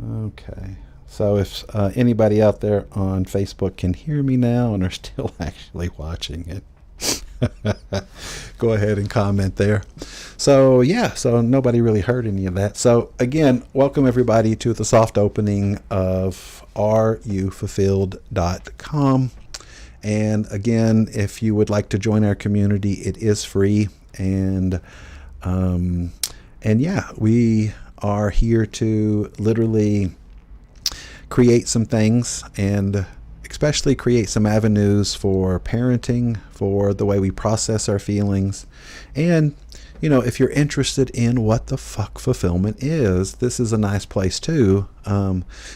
Okay. So if anybody out there on Facebook can hear me now and are still actually watching it, go ahead and comment there. So yeah, so nobody really heard any of that. So again, welcome everybody to the soft opening of areyouFulfilled.com. And again, if you would like to join our community, it is free. Um, and yeah, we are here to literally create some things and especially create some avenues for parenting, for the way we process our feelings. And, you know, if you're interested in what the fuck fulfillment is, this is a nice place too.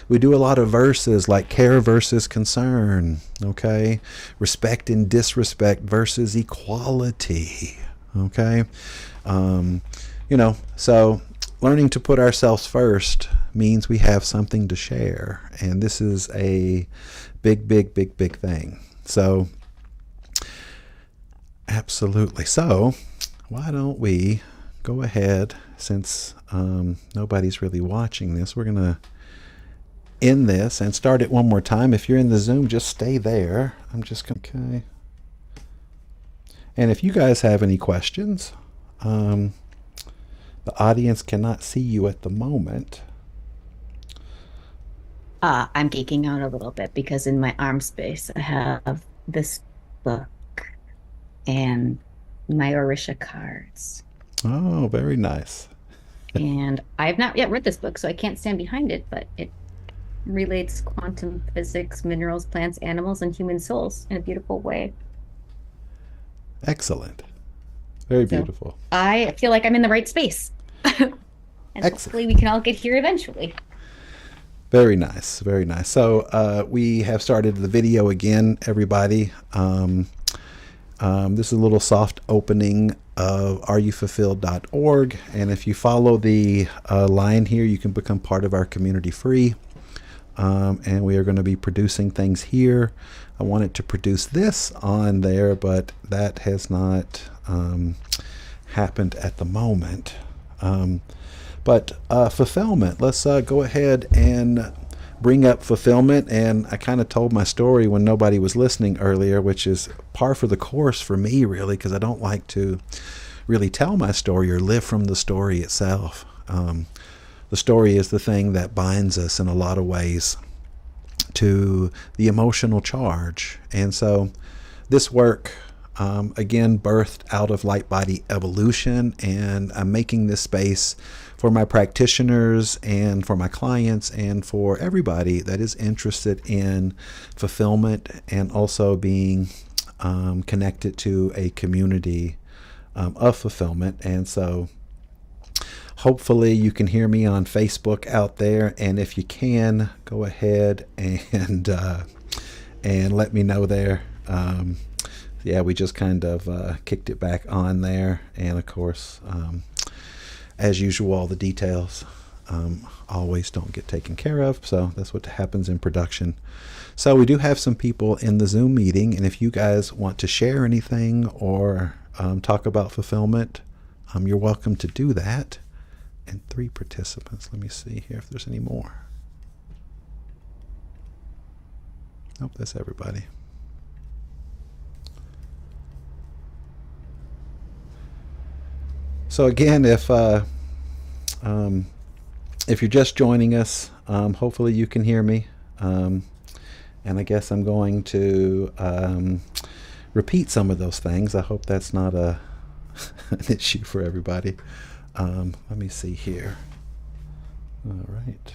We do a lot of verses like care versus concern, okay? Respect and disrespect versus equality, okay? You know, so learning to put ourselves first means we have something to share. And this is a big, big, big, big thing. So, absolutely. So, why don't we go ahead, since nobody's really watching this, we're going to end this and start it one more time. If you're in the Zoom, just stay there. I'm just going to, okay. And if you guys have any questions, the audience cannot see you at the moment. I'm geeking out a little bit because in my arm space, I have this book and my Orisha cards. Oh, very nice. And I've not yet read this book, so I can't stand behind it, but it relates quantum physics, minerals, plants, animals, and human souls in a beautiful way. Excellent. Very So beautiful. I feel like I'm in the right space. And Excellent. hopefully we can all get here eventually. Very nice. Very nice. So we have started the video again, everybody. This is a little soft opening of areyoufulfilled.org. And if you follow the line here, you can become part of our community free. And we are going to be producing things here. I wanted to produce this on there, but that has not happened at the moment. But fulfillment, let's go ahead and bring up fulfillment. And I kind of told my story when nobody was listening earlier, which is par for the course for me, really, because I don't like to really tell my story or live from the story itself. The story is the thing that binds us in a lot of ways to the emotional charge. And so this work, again, birthed out of Light Body Evolution, and I'm making this space for my practitioners and for my clients and for everybody that is interested in fulfillment and also being connected to a community of fulfillment. And so hopefully you can hear me on Facebook out there, and if you can, go ahead and let me know there. Yeah, we just kind of kicked it back on there, and of course, as usual, all the details always don't get taken care of, so that's what happens in production. So we do have some people in the Zoom meeting, and if you guys want to share anything or talk about fulfillment, you're welcome to do that. And 3 participants. Let me see here if there's any more. Nope, that's everybody. So again, if you're just joining us, hopefully you can hear me. And I guess I'm going to repeat some of those things. I hope that's not an issue for everybody. Let me see here. All right.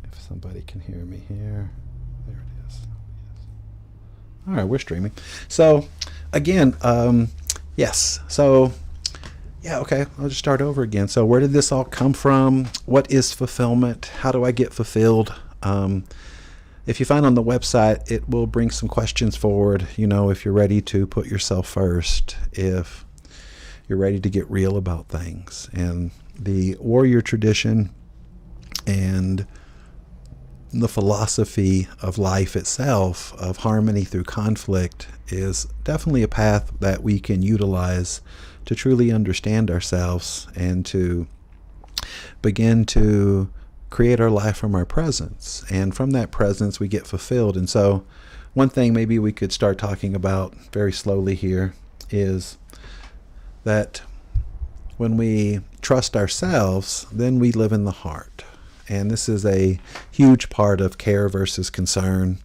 If somebody can hear me here. There it is. All right, we're streaming. So, again, yes. So, yeah, okay. I'll just start over again. So, where did this all come from? What is fulfillment? How do I get fulfilled? If you find on the website, it will bring some questions forward. You know, if you're ready to put yourself first, if you're ready to get real about things. And the warrior tradition and the philosophy of life itself, of harmony through conflict, is definitely a path that we can utilize to truly understand ourselves and to begin to create our life from our presence. And from that presence, we get fulfilled. And so, one thing maybe we could start talking about very slowly here is that when we trust ourselves, then we live in the heart. And this is a huge part of care versus concern.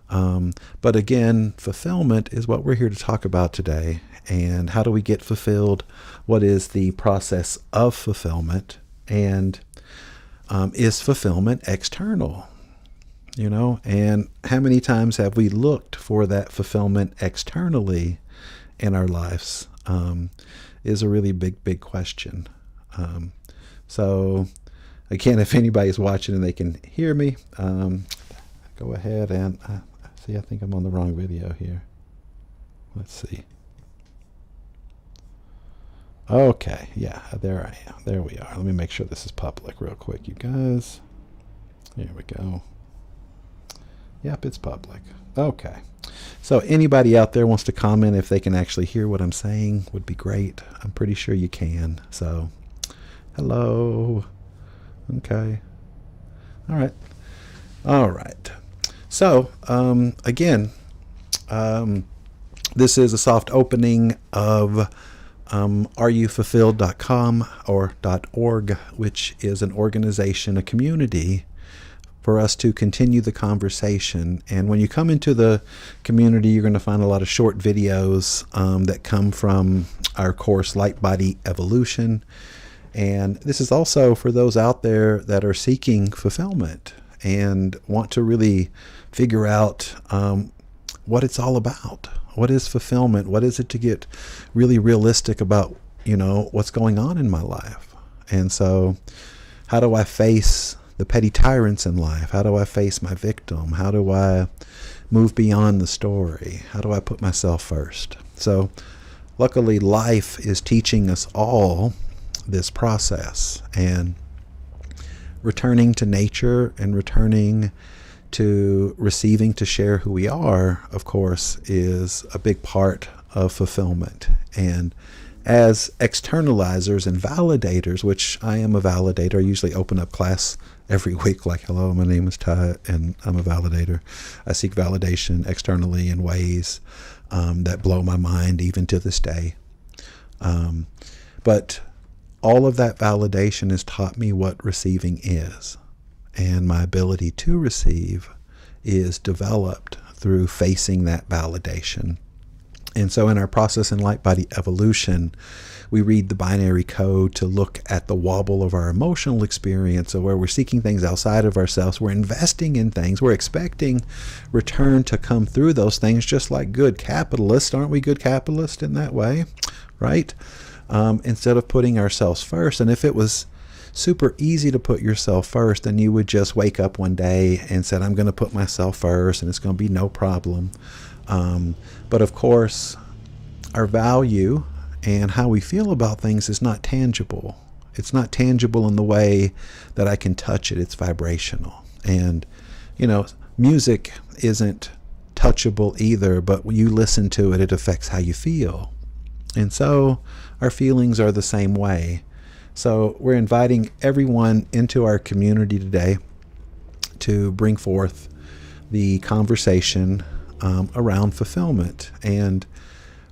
But again, fulfillment is what we're here to talk about today. And how do we get fulfilled? What is the process of fulfillment? And is fulfillment external? You know, and how many times have we looked for that fulfillment externally in our lives? Is a really big question. So again, if anybody's watching and they can hear me, go ahead and see, I think I'm on the wrong video here. Let's see. Okay, yeah, there I am. There we are. Let me make sure this is public real quick, you guys. Here we go. Yep, it's public. Okay. So anybody out there wants to comment if they can actually hear what I'm saying would be great. I'm pretty sure you can. So, hello. Okay. All right. All right. So, again, this is a soft opening of areyoufulfilled.com or .org, which is an organization, a community for us to continue the conversation. And when you come into the community, you're going to find a lot of short videos that come from our course, Light Body Evolution. And this is also for those out there that are seeking fulfillment and want to really figure out what it's all about. What is fulfillment? What is it to get really realistic about, you know, what's going on in my life? And so how do I face the petty tyrants in life? How do I face my victim? How do I move beyond the story? How do I put myself first? So luckily, life is teaching us all this process, and returning to nature and returning to receiving to share who we are, of course, is a big part of fulfillment. And as externalizers and validators, which I am a validator, I usually open up class every week like, hello, my name is Ty, and I'm a validator. I seek validation externally in ways that blow my mind even to this day. But all of that validation has taught me what receiving is. And my ability to receive is developed through facing that validation. And so in our process in Light Body Evolution, we read the binary code to look at the wobble of our emotional experience. So where we're seeking things outside of ourselves, we're investing in things, we're expecting return to come through those things, just like good capitalists. Aren't we good capitalists in that way? Right? Instead of putting ourselves first. And if it was super easy to put yourself first, then you would just wake up one day and said, I'm going to put myself first and it's going to be no problem. But of course, our value and how we feel about things is not tangible. It's not tangible in the way that I can touch it. It's vibrational. And, you know, music isn't touchable either, but when you listen to it, it affects how you feel. And so our feelings are the same way. So we're inviting everyone into our community today to bring forth the conversation around fulfillment. And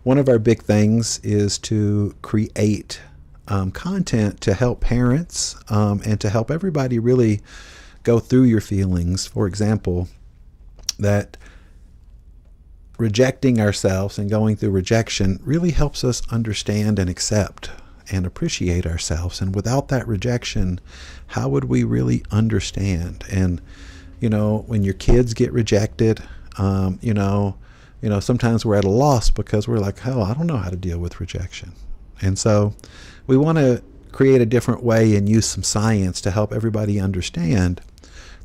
one of our big things is to create content to help parents and to help everybody really go through your feelings. For example, that rejecting ourselves and going through rejection really helps us understand and accept and appreciate ourselves. And without that rejection, how would we really understand? And, you know, when your kids get rejected, you know, sometimes we're at a loss because we're like, hell, I don't know how to deal with rejection. And so we want to create a different way and use some science to help everybody understand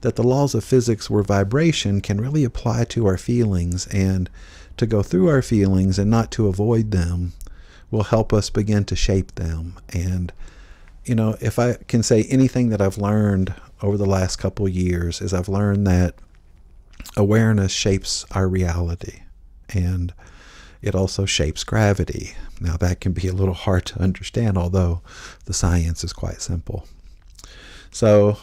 that the laws of physics where vibration can really apply to our feelings, and to go through our feelings and not to avoid them will help us begin to shape them. And, you know, if I can say anything that I've learned over the last couple years is I've learned that awareness shapes our reality, and it also shapes gravity. Now that can be a little hard to understand, although the science is quite simple. So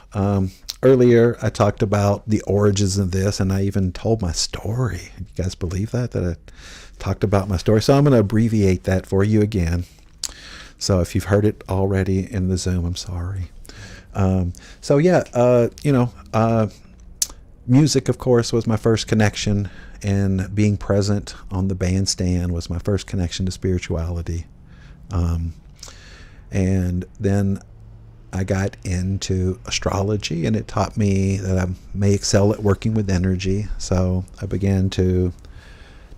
earlier I talked about the origins of this, and I even told my story. You guys believe that? That I talked about my story. So I'm going to abbreviate that for you again. So if you've heard it already in the Zoom, I'm sorry. So yeah, music, of course, was my first connection, and being present on the bandstand was my first connection to spirituality. And then I got into astrology, and it taught me that I may excel at working with energy. So I began to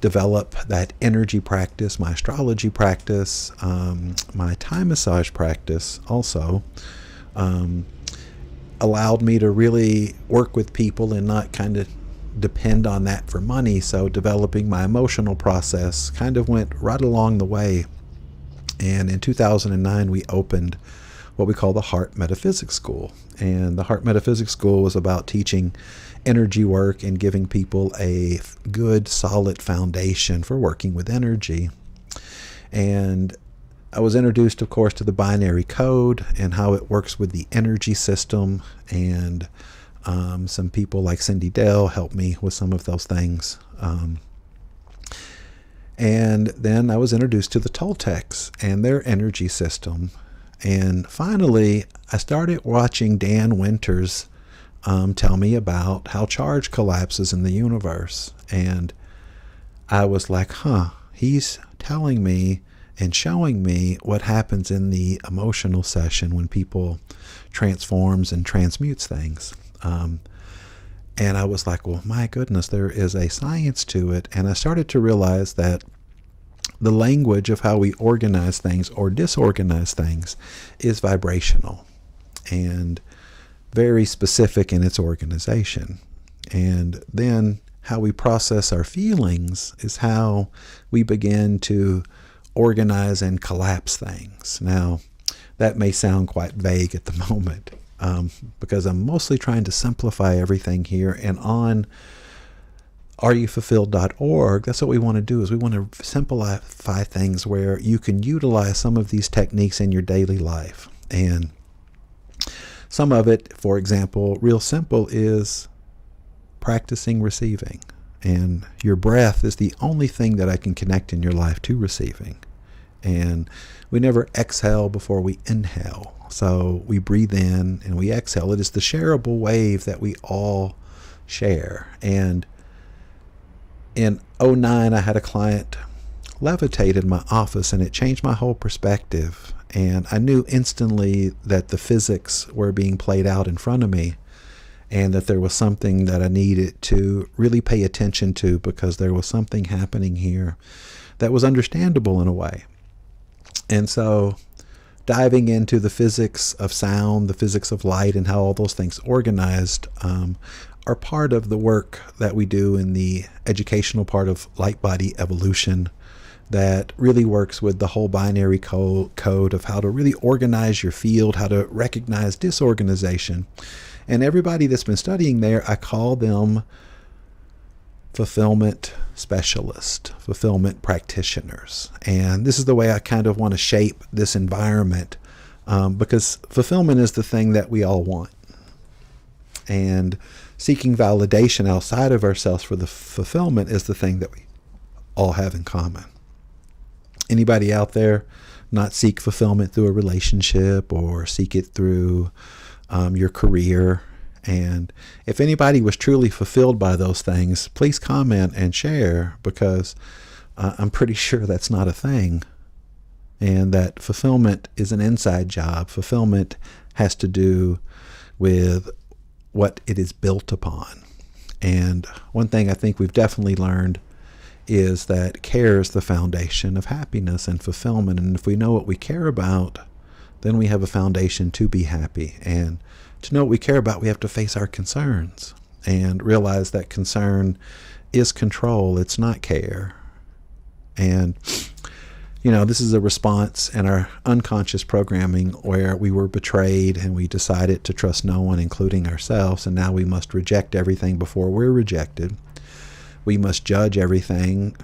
develop that energy practice, my astrology practice, my Thai massage practice also. Allowed me to really work with people and not kind of depend on that for money. So developing my emotional process kind of went right along the way. And in 2009, we opened what we call the Heart Metaphysics School. And the Heart Metaphysics School was about teaching energy work and giving people a good, solid foundation for working with energy. And I was introduced, of course, to the binary code and how it works with the energy system. And some people like Cindy Dell helped me with some of those things. And then I was introduced to the Toltecs and their energy system. And finally, I started watching Dan Winters tell me about how charge collapses in the universe. And I was like, he's telling me and showing me what happens in the emotional session when people transforms and transmutes things. And I was like, well, my goodness, there is a science to it. And I started to realize that the language of how we organize things or disorganize things is vibrational and very specific in its organization. And then how we process our feelings is how we begin to organize and collapse things. Now, that may sound quite vague at the moment, because I'm mostly trying to simplify everything here. And on areyoufulfilled.org, that's what we want to do, is we want to simplify things where you can utilize some of these techniques in your daily life. And some of it, for example, real simple, is practicing receiving. And your breath is the only thing that I can connect in your life to receiving. And we never exhale before we inhale. So we breathe in and we exhale. It is the shareable wave that we all share. And in 2009, I had a client levitate in my office, and it changed my whole perspective. And I knew instantly that the physics were being played out in front of me, and that there was something that I needed to really pay attention to, because there was something happening here that was understandable in a way. And so diving into the physics of sound, the physics of light, and how all those things organized are part of the work that we do in the educational part of Light Body Evolution, that really works with the whole binary code of how to really organize your field, how to recognize disorganization. And everybody that's been studying there, I call them fulfillment specialists, fulfillment practitioners. And this is the way I kind of want to shape this environment, because fulfillment is the thing that we all want. And seeking validation outside of ourselves for the fulfillment is the thing that we all have in common. Anybody out there not seek fulfillment through a relationship or seek it through your career? And if anybody was truly fulfilled by those things, please comment and share, because I'm pretty sure that's not a thing. And that fulfillment is an inside job. Fulfillment has to do with what it is built upon. And one thing I think we've definitely learned is that care is the foundation of happiness and fulfillment. And if we know what we care about, then we have a foundation to be happy. And to know what we care about, we have to face our concerns and realize that concern is control. It's not care. And this is a response in our unconscious programming where we were betrayed and we decided to trust no one, including ourselves. And now we must reject everything before we're rejected. We must judge everything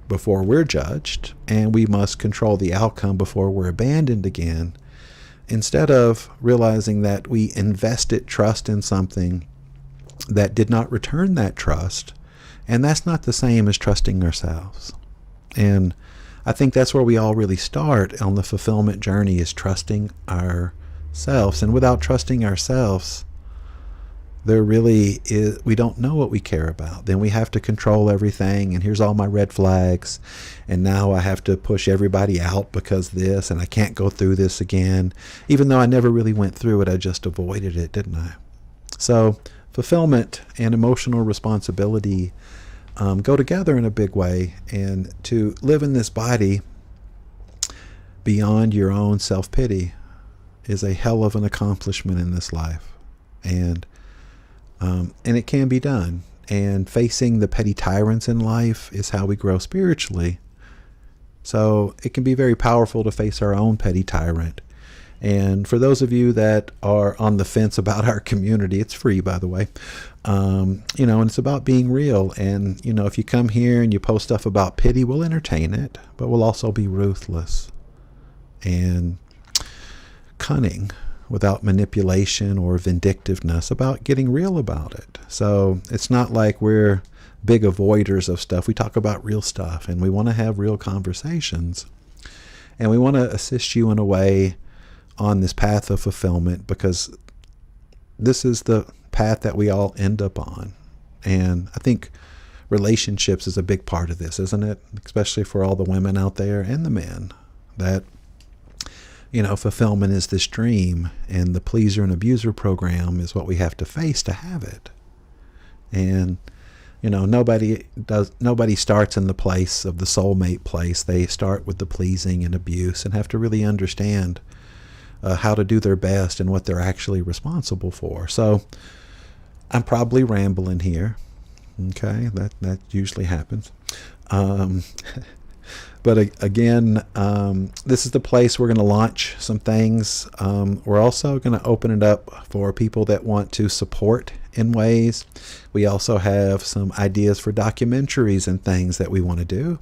before we're judged. And we must control the outcome before we're abandoned again. instead of realizing that we invested trust in something that did not return that trust, and that's not the same as trusting ourselves. And I think that's where we all really start on the fulfillment journey, is trusting ourselves. And without trusting ourselves, there really is, we don't know what we care about. Then we have to control everything, and here's all my red flags, and now I have to push everybody out because this, and I can't go through this again. Even though I never really went through it, I just avoided it, didn't I? So fulfillment and emotional responsibility go together in a big way. And to live in this body beyond your own self-pity is a hell of an accomplishment in this life. And it can be done. And facing the petty tyrants in life is how we grow spiritually. So it can be very powerful to face our own petty tyrant. And for those of you that are on the fence about our community, it's free, by the way. And it's about being real. And, if you come here and you post stuff about pity, we'll entertain it, but we'll also be ruthless and cunning without manipulation or vindictiveness, about getting real about it. So it's not like we're big avoiders of stuff. We talk about real stuff, and we want to have real conversations. And we want to assist you in a way on this path of fulfillment, because this is the path that we all end up on. And I think relationships is a big part of this, isn't it? Especially for all the women out there and the men, that fulfillment is this dream, and the pleaser and abuser program is what we have to face to have it. And nobody starts in the place of the soulmate place. They start with the pleasing and abuse, and have to really understand how to do their best and what they're actually responsible for. So I'm probably rambling here. Okay, that usually happens. But again, this is the place we're going to launch some things. We're also going to open it up for people that want to support in ways. We also have some ideas for documentaries and things that we want to do.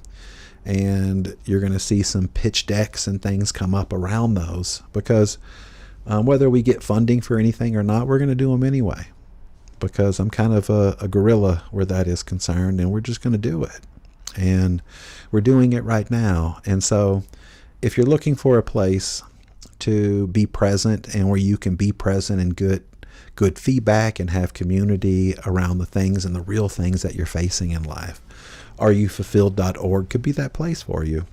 And you're going to see some pitch decks and things come up around those, because whether we get funding for anything or not, we're going to do them anyway, because I'm kind of a guerrilla where that is concerned, and we're just going to do it. And we're doing it right now. And so if you're looking for a place to be present, and where you can be present and good feedback and have community around the things and the real things that you're facing in life, areyouFulfilled.org could be that place for you.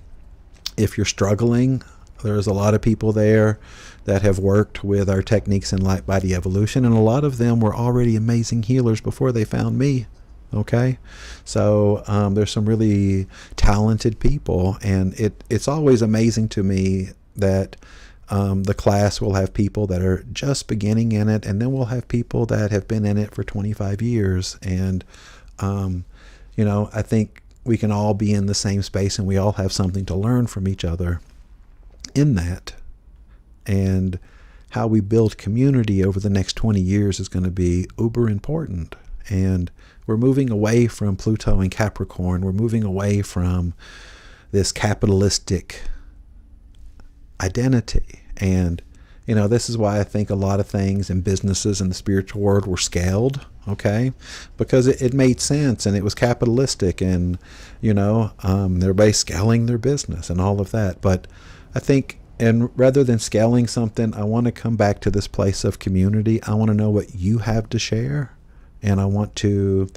If you're struggling, there's a lot of people there that have worked with our techniques in light body evolution, and a lot of them were already amazing healers before they found me. Okay, so there's some really talented people, and it's always amazing to me that the class will have people that are just beginning in it, and then we'll have people that have been in it for 25 years. And I think we can all be in the same space, and we all have something to learn from each other in that. And how we build community over the next 20 years is going to be uber important. And we're moving away from Pluto and Capricorn. We're moving away from this capitalistic identity. And this is why I think a lot of things in businesses in the spiritual world were scaled, okay? Because it made sense, and it was capitalistic, and, everybody's scaling their business and all of that. But I think, and rather than scaling something, I want to come back to this place of community. I want to know what you have to share, and I want to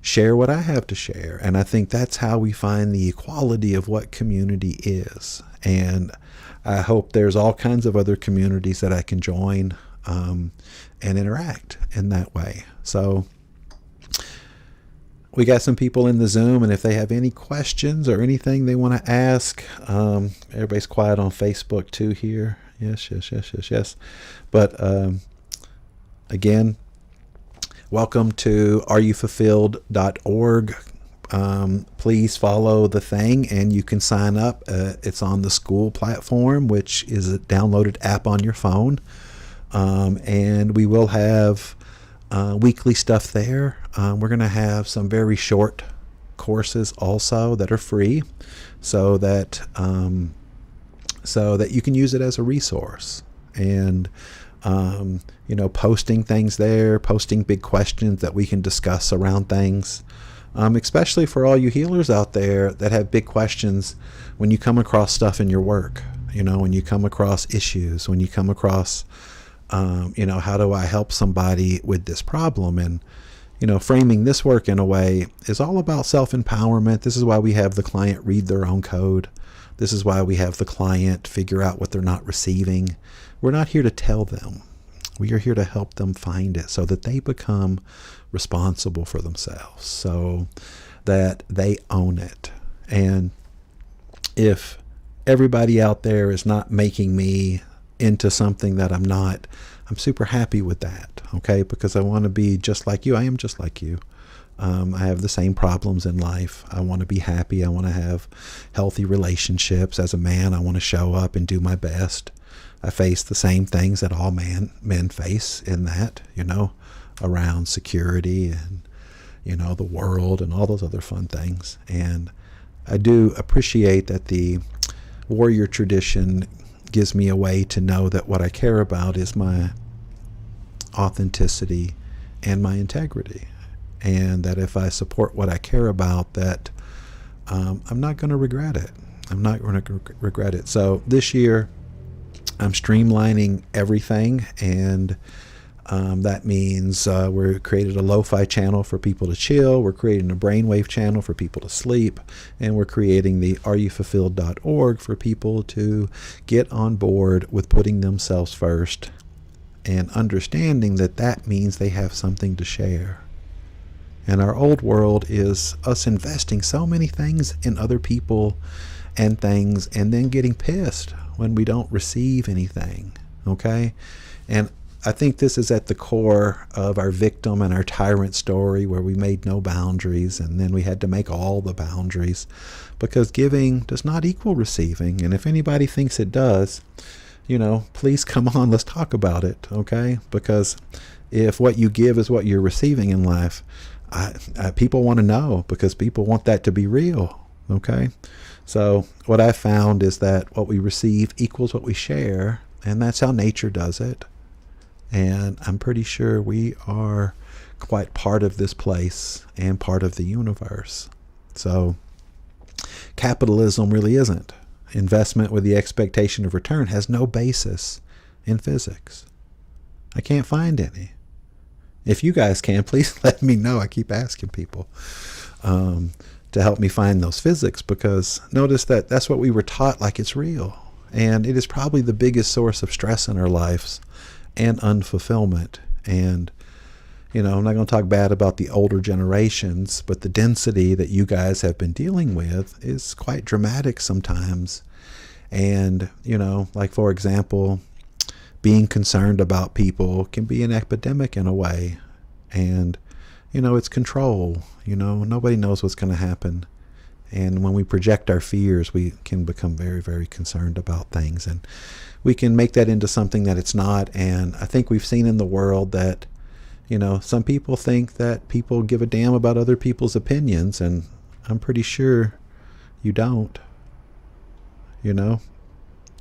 share what I have to share. And I think that's how we find the equality of what community is. And I hope there's all kinds of other communities that I can join and interact in that way. So we got some people in the Zoom, and if they have any questions or anything they want to ask, everybody's quiet on Facebook too here. Yes. But again, welcome to areyouFulfilled.org. Please follow the thing, and you can sign up. It's on the school platform, which is a downloaded app on your phone. And we will have weekly stuff there. We're going to have some very short courses also that are free, so that so that you can use it as a resource. And posting things there, posting big questions that we can discuss around things, especially for all you healers out there that have big questions when you come across stuff in your work, when you come across issues, when you come across, how do I help somebody with this problem? And, framing this work in a way is all about self-empowerment. This is why we have the client read their own code. This is why we have the client figure out what they're not receiving. We're not here to tell them. We are here to help them find it so that they become responsible for themselves, so that they own it. And if everybody out there is not making me into something that I'm not, I'm super happy with that, okay? Because I want to be just like you. I am just like you. I have the same problems in life. I want to be happy. I want to have healthy relationships. As a man, I want to show up and do my best. I face the same things that all men face in that, around security and, the world and all those other fun things. And I do appreciate that the warrior tradition gives me a way to know that what I care about is my authenticity and my integrity. And that if I support what I care about, that I'm not going to regret it. I'm not going to regret it. So this year, I'm streamlining everything, and that means we're created a lo-fi channel for people to chill, we're creating a brainwave channel for people to sleep, and we're creating the areyoufulfilled.org for people to get on board with putting themselves first and understanding that that means they have something to share. And our old world is us investing so many things in other people and things, and then getting pissed when we don't receive anything, okay? And I think this is at the core of our victim and our tyrant story, where we made no boundaries, and then we had to make all the boundaries, because giving does not equal receiving. And if anybody thinks it does, please come on, let's talk about it, okay? Because if what you give is what you're receiving in life, people want to know, because people want that to be real, okay? So what I found is that what we receive equals what we share, and that's how nature does it. And I'm pretty sure we are quite part of this place and part of the universe. So capitalism really isn't. Investment with the expectation of return has no basis in physics. I can't find any. If you guys can, please let me know. I keep asking people to help me find those physics, because notice that that's what we were taught like it's real. And it is probably the biggest source of stress in our lives and unfulfillment. And, I'm not going to talk bad about the older generations, but the density that you guys have been dealing with is quite dramatic sometimes. And, like for example, being concerned about people can be an epidemic in a way. And, it's control. Nobody knows what's going to happen. And when we project our fears, we can become very, very concerned about things. And we can make that into something that it's not. And I think we've seen in the world that, some people think that people give a damn about other people's opinions. And I'm pretty sure you don't.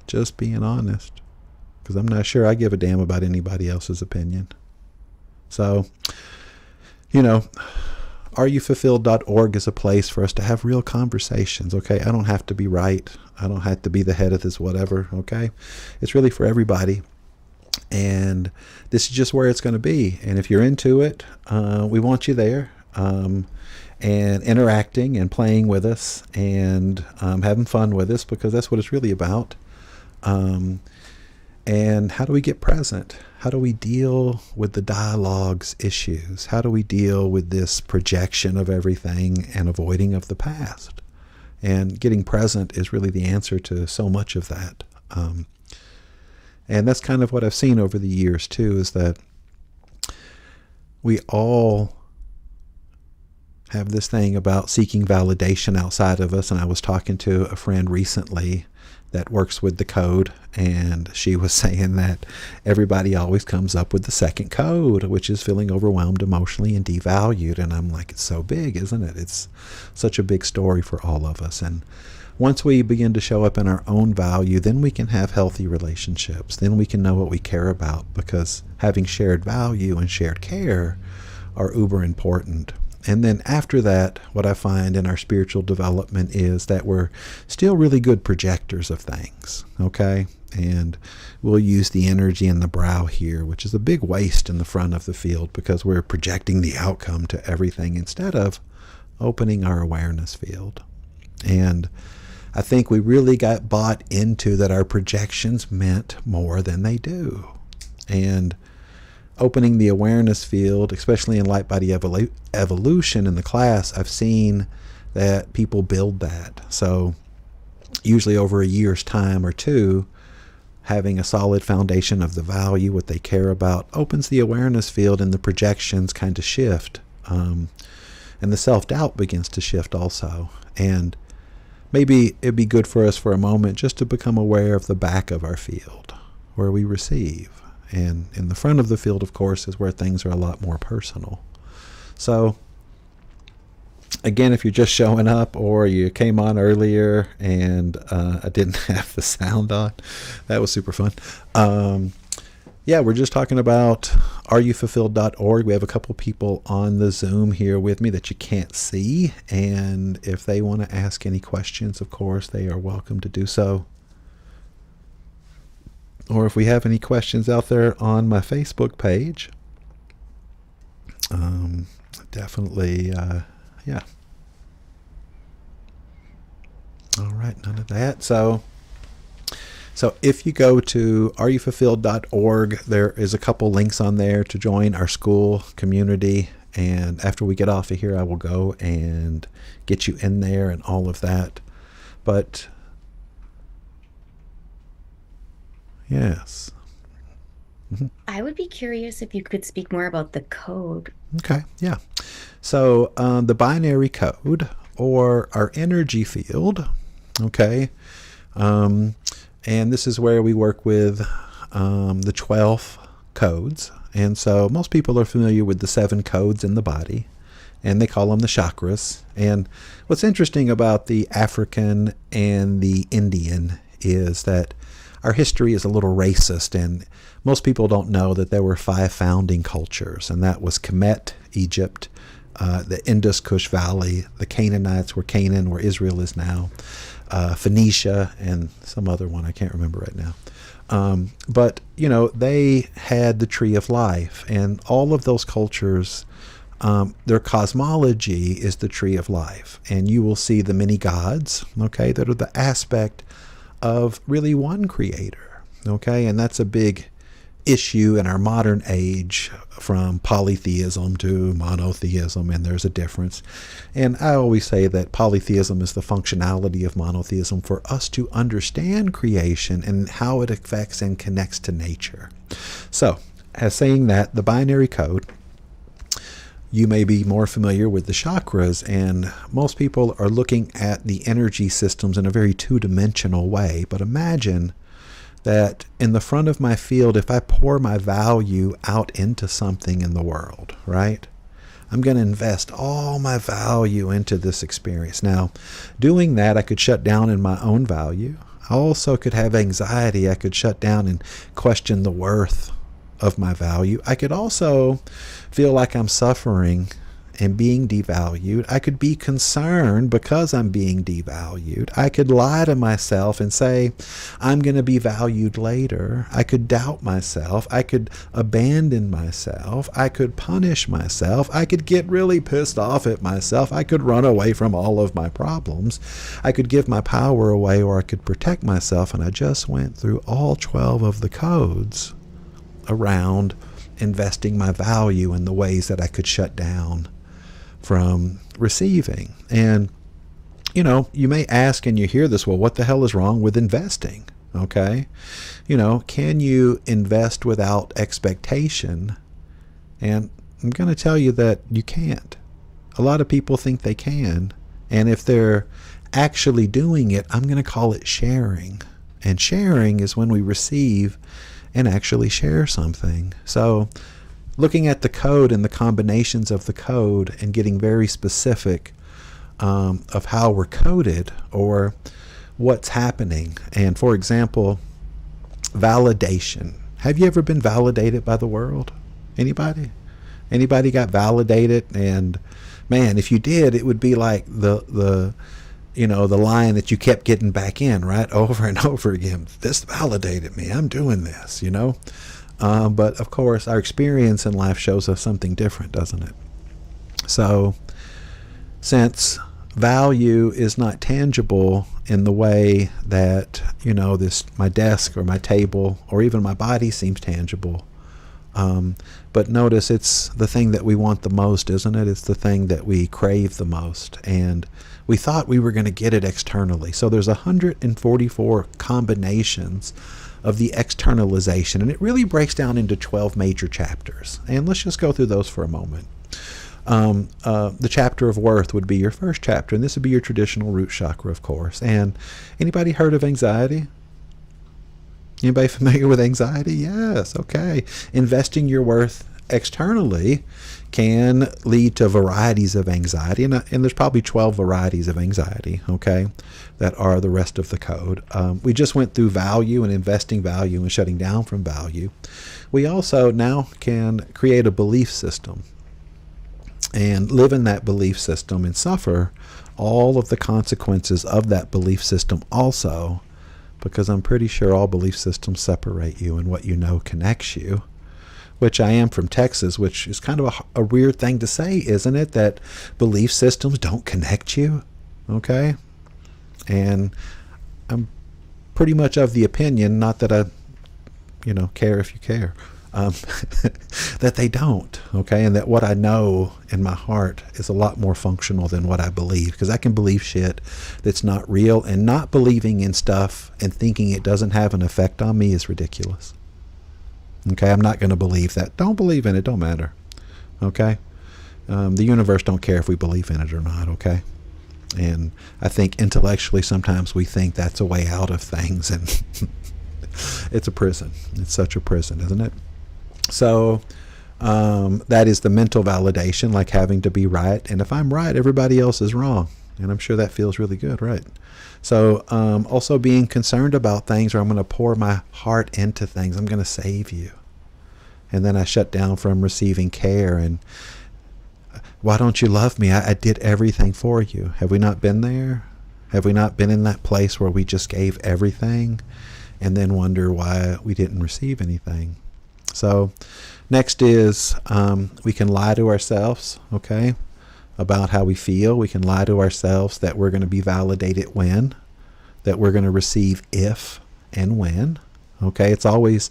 Just being honest. Because I'm not sure I give a damn about anybody else's opinion. So, areyoufulfilled.org is a place for us to have real conversations, okay? I don't have to be right. I don't have to be the head of this whatever, okay? It's really for everybody. And this is just where it's going to be. And if you're into it, we want you there, and interacting and playing with us, and having fun with us, because that's what it's really about. And how do we get present? How do we deal with the dialogue's issues? How do we deal with this projection of everything and avoiding of the past? And getting present is really the answer to so much of that. And that's kind of what I've seen over the years too, is that we all have this thing about seeking validation outside of us. And I was talking to a friend recently that works with the code, and she was saying that everybody always comes up with the second code, which is feeling overwhelmed emotionally and devalued. And I'm like, it's so big, isn't it? It's such a big story for all of us. And once we begin to show up in our own value, then we can have healthy relationships. Then we can know what we care about, because having shared value and shared care are uber important. And then after that, what I find in our spiritual development is that we're still really good projectors of things, okay? And we'll use the energy in the brow here, which is a big waste in the front of the field, because we're projecting the outcome to everything instead of opening our awareness field. And I think we really got bought into that our projections meant more than they do. And opening the awareness field, especially in light body evolution in the class, I've seen that people build that. So usually over a year's time or two, having a solid foundation of the value, what they care about, opens the awareness field, and the projections kind of shift. And the self-doubt begins to shift also. And maybe it'd be good for us for a moment just to become aware of the back of our field, where we receive. And in the front of the field, of course, is where things are a lot more personal. So, again, if you're just showing up, or you came on earlier and I didn't have the sound on, that was super fun. Yeah, we're just talking about areyoufulfilled.org. We have a couple people on the Zoom here with me that you can't see. And if they want to ask any questions, of course, they are welcome to do so. Or if we have any questions out there on my Facebook page, definitely, yeah. All right, none of that. So if you go to areyoufulfilled.org, there is a couple links on there to join our school community. And after we get off of here, I will go and get you in there and all of that. But yes. Mm-hmm. I would be curious if you could speak more about the code. Okay, yeah. So the binary code, or our energy field, okay, and this is where we work with the 12 codes. And so most people are familiar with the 7 codes in the body, and they call them the chakras. And what's interesting about the African and the Indian is that our history is a little racist, and most people don't know that there were 5 founding cultures, and that was Kemet, Egypt, the Indus Kush Valley, the Canaanites, where Canaan, where Israel is now, Phoenicia, and some other one I can't remember right now. But, you know, they had the tree of life, and all of those cultures, their cosmology is the tree of life. And you will see the many gods, okay, that are the aspect of really one creator, okay? And that's a big issue in our modern age, from polytheism to monotheism, and there's a difference. And I always say that polytheism is the functionality of monotheism for us to understand creation and how it affects and connects to nature. So, as saying that, the binary code, you may be more familiar with the chakras, and most people are looking at the energy systems in a very two-dimensional way. But imagine that in the front of my field, if I pour my value out into something in the world, right? I'm going to invest all my value into this experience. Now, doing that, I could shut down in my own value. I also could have anxiety. I could shut down and question the worth of my value. I could also feel like I'm suffering and being devalued. I could be concerned because I'm being devalued. I could lie to myself and say, I'm going to be valued later. I could doubt myself. I could abandon myself. I could punish myself. I could get really pissed off at myself. I could run away from all of my problems. I could give my power away, or I could protect myself. And I just went through all 12 of the codes around investing my value in the ways that I could shut down from receiving. And, you know, you may ask, and you hear this, well, what the hell is wrong with investing? Okay. You know, can you invest without expectation? And I'm going to tell you that you can't. A lot of people think they can. And if they're actually doing it, I'm going to call it sharing. And sharing is when we receive and actually share something. So looking at the code and the combinations of the code and getting very specific of how we're coded, or what's happening. And for example, validation. Have you ever been validated by the world? Anybody got validated? And man, if you did, it would be like the the line that you kept getting back in, right, over and over again. This validated me. I'm doing this. But of course, our experience in life shows us something different, doesn't it? So, since value is not tangible in the way that this my desk or my table or even my body seems tangible, but notice it's the thing that we want the most, isn't it? It's the thing that we crave the most, and we thought we were going to get it externally. So there's 144 combinations of the externalization, and it really breaks down into 12 major chapters. And let's just go through those for a moment. The chapter of worth would be your first chapter, and this would be your traditional root chakra, of course. And anybody heard of anxiety? Anybody familiar with anxiety? Yes. Okay. Investing your worth externally can lead to varieties of anxiety, and there's probably 12 varieties of anxiety, okay, that are the rest of the code. We just went through value and investing value and shutting down from value. We also now can create a belief system and live in that belief system and suffer all of the consequences of that belief system also, because I'm pretty sure all belief systems separate you, and what you know connects you. Which I am from Texas, which is kind of a weird thing to say, isn't it? That belief systems don't connect you, okay? And I'm pretty much of the opinion, not that I, care if you care, that they don't, okay? And that what I know in my heart is a lot more functional than what I believe, because I can believe shit that's not real, and not believing in stuff and thinking it doesn't have an effect on me is ridiculous. Okay, I'm not going to believe that. Don't believe in it. Don't matter. Okay, the universe don't care if we believe in it or not. Okay, and I think intellectually sometimes we think that's a way out of things, and it's a prison. It's such a prison, isn't it? So that is the mental validation, like having to be right. And if I'm right, everybody else is wrong, and I'm sure that feels really good, right? So also being concerned about things, or I'm going to pour my heart into things. I'm going to save you. And then I shut down from receiving care. And why don't you love me? I did everything for you. Have we not been there? Have we not been in that place where we just gave everything and then wonder why we didn't receive anything? So next is we can lie to ourselves, okay, about how we feel. We can lie to ourselves that we're going to be validated when, that we're going to receive if and when. Okay, it's always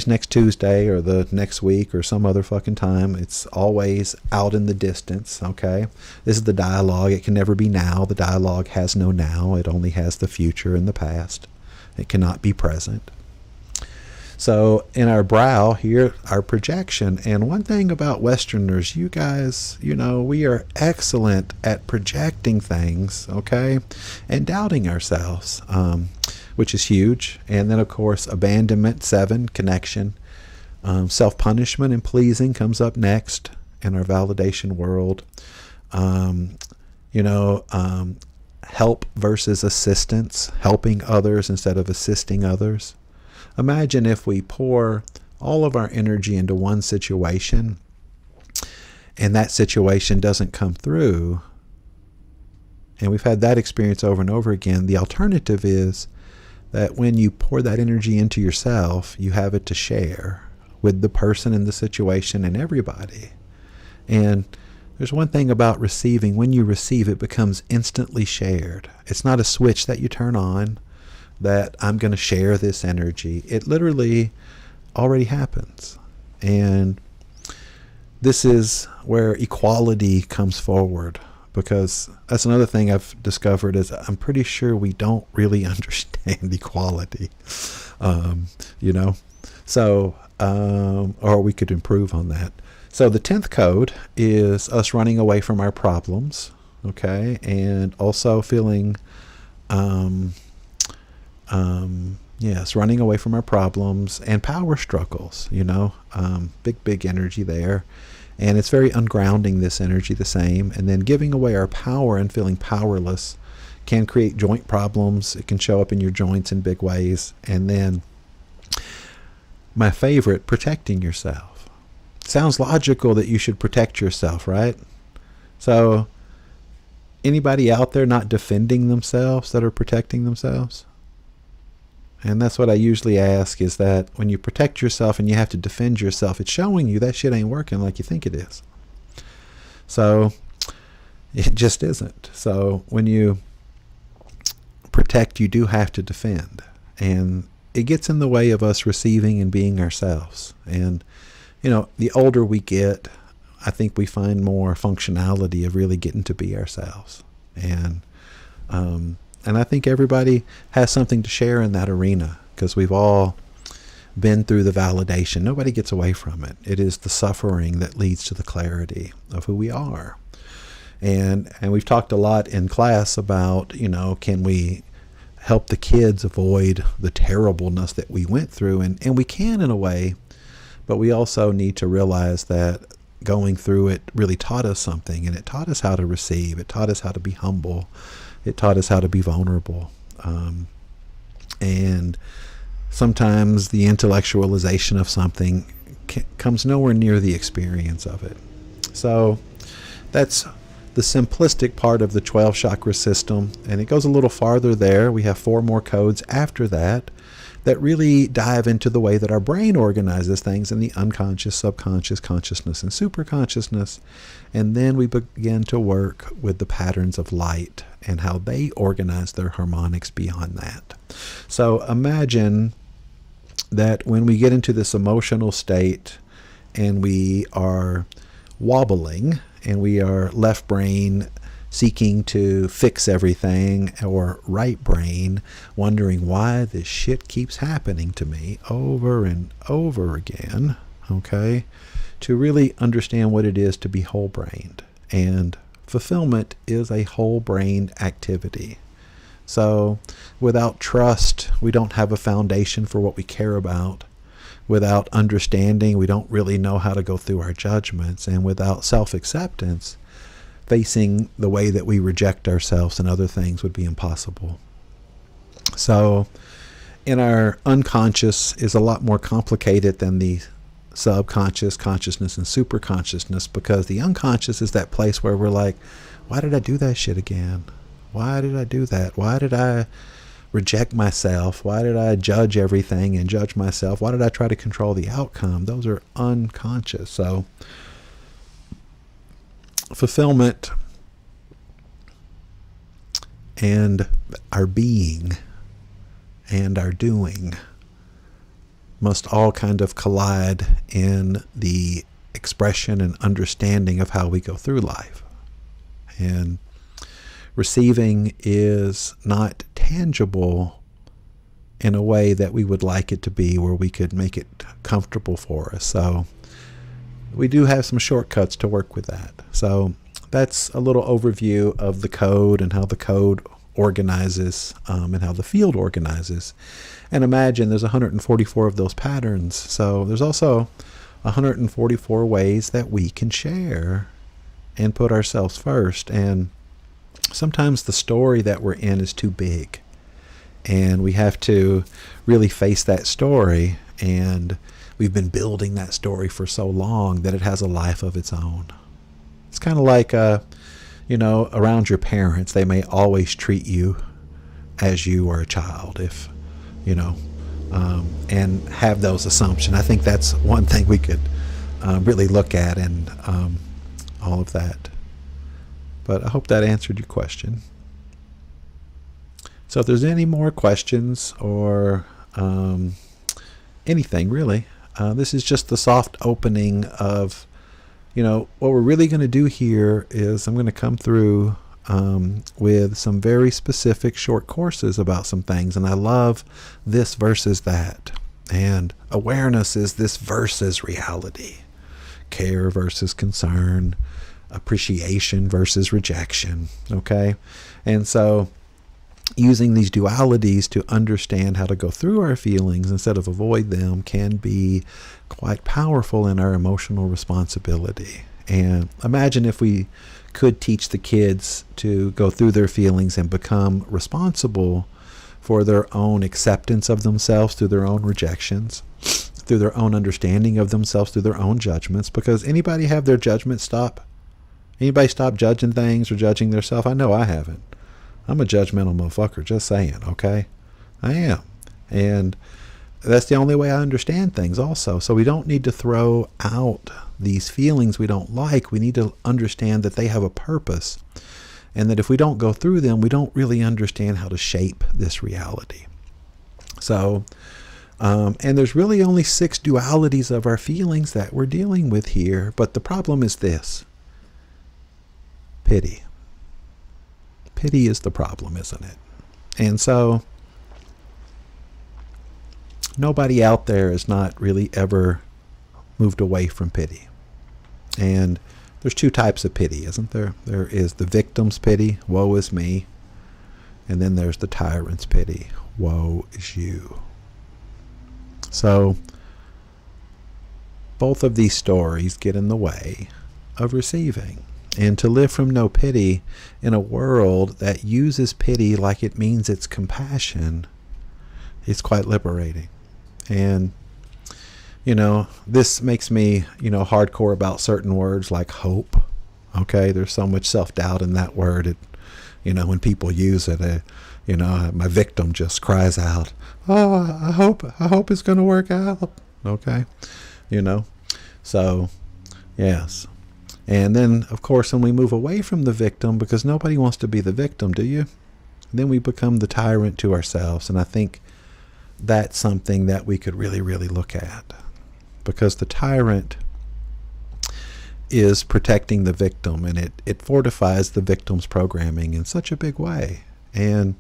next Tuesday or the next week or some other fucking time. It's always out in the distance. Okay, this is the dialogue. It can never be now. The dialogue has no now. It only has the future and the past. It cannot be present. So in our brow here, our projection. And one thing about Westerners, you guys, we are excellent at projecting things, okay, and doubting ourselves, which is huge. And then, of course, abandonment, 7, connection. Self-punishment and pleasing comes up next in our validation world. Help versus assistance, helping others instead of assisting others. Imagine if we pour all of our energy into one situation and that situation doesn't come through. And we've had that experience over and over again. The alternative is that when you pour that energy into yourself, you have it to share with the person in the situation and everybody. And there's one thing about receiving. When you receive, it becomes instantly shared. It's not a switch that you turn on, that I'm going to share this energy. It literally already happens. And this is where equality comes forward, because that's another thing I've discovered is I'm pretty sure we don't really understand equality, so, or we could improve on that. So the 10th code is us running away from our problems, okay, and also feeling running away from our problems and power struggles, big energy there. And it's very ungrounding, this energy, the same. And then giving away our power and feeling powerless can create joint problems. It can show up in your joints in big ways. And then my favorite, protecting yourself. Sounds logical that you should protect yourself, right? So anybody out there not defending themselves that are protecting themselves? And that's what I usually ask, is that when you protect yourself and you have to defend yourself, it's showing you that shit ain't working like you think it is. So it just isn't. So when you protect, you do have to defend. And it gets in the way of us receiving and being ourselves. And, you know, the older we get, I think we find more functionality of really getting to be ourselves. And I think everybody has something to share in that arena, because we've all been through the validation. Nobody gets away from it. It is the suffering that leads to the clarity of who we are. And we've talked a lot in class about, you know, can we help the kids avoid the terribleness that we went through? And we can, in a way, but we also need to realize that going through it really taught us something, and it taught us how to receive. It taught us how to be humble. It taught us how to be vulnerable. And sometimes the intellectualization of something comes nowhere near the experience of it. So that's the simplistic part of the 12 chakra system, and it goes a little farther there. We have 4 more codes after that that really dive into the way that our brain organizes things in the unconscious, subconscious, consciousness, and superconsciousness. And then we begin to work with the patterns of light and how they organize their harmonics beyond that. So imagine that when we get into this emotional state and we are wobbling and we are left brain seeking to fix everything, or right brain wondering why this shit keeps happening to me over and over again, okay, to really understand what it is to be whole-brained. And fulfillment is a whole-brained activity. So without trust, we don't have a foundation for what we care about. Without understanding, we don't really know how to go through our judgments. And without self-acceptance, facing the way that we reject ourselves and other things would be impossible. So in our unconscious is a lot more complicated than the subconscious, consciousness, and superconsciousness, because the unconscious is that place where we're like, why did I do that shit again? Why did I do that? Why did I reject myself? Why did I judge everything and judge myself? Why did I try to control the outcome? Those are unconscious. So fulfillment and our being and our doing must all kind of collide in the expression and understanding of how we go through life. And receiving is not tangible in a way that we would like it to be, where we could make it comfortable for us. So we do have some shortcuts to work with that. So that's a little overview of the code and how the code organizes, and how the field organizes. And imagine there's 144 of those patterns. So there's also 144 ways that we can share and put ourselves first. And sometimes the story that we're in is too big, and we have to really face that story. And we've been building that story for so long that it has a life of its own. It's kind of like, around your parents, they may always treat you as you were a child, if, and have those assumptions. I think that's one thing we could really look at, and all of that. But I hope that answered your question. So if there's any more questions or anything really, this is just the soft opening of, what we're really going to do here is I'm going to come through with some very specific short courses about some things. And I love this versus that. And awareness is this versus reality. Care versus concern. Appreciation versus rejection. Okay? And so using these dualities to understand how to go through our feelings instead of avoid them can be quite powerful in our emotional responsibility. And imagine if we could teach the kids to go through their feelings and become responsible for their own acceptance of themselves through their own rejections, through their own understanding of themselves, through their own judgments. Because anybody have their judgment stop? Anybody stop judging things or judging themselves? I know I haven't. I'm a judgmental motherfucker, just saying, okay? I am. And that's the only way I understand things also. So we don't need to throw out these feelings we don't like. We need to understand that they have a purpose, and that if we don't go through them, we don't really understand how to shape this reality. So, and there's really only 6 dualities of our feelings that we're dealing with here. But the problem is this: pity. Pity is the problem, isn't it? And so nobody out there has not really ever moved away from pity. And there's 2 types of pity, isn't there? There is the victim's pity, woe is me. And then there's the tyrant's pity, woe is you. So both of these stories get in the way of receiving. And to live from no pity in a world that uses pity like it means it's compassion is quite liberating. And, you know, this makes me, hardcore about certain words like hope. Okay, there's so much self-doubt in that word. It, when people use it, my victim just cries out, "Oh, I hope it's going to work out." Okay, so yes. And then, of course, when we move away from the victim, because nobody wants to be the victim, do you? Then we become the tyrant to ourselves. And I think that's something that we could really, really look at. Because the tyrant is protecting the victim, and it fortifies the victim's programming in such a big way. And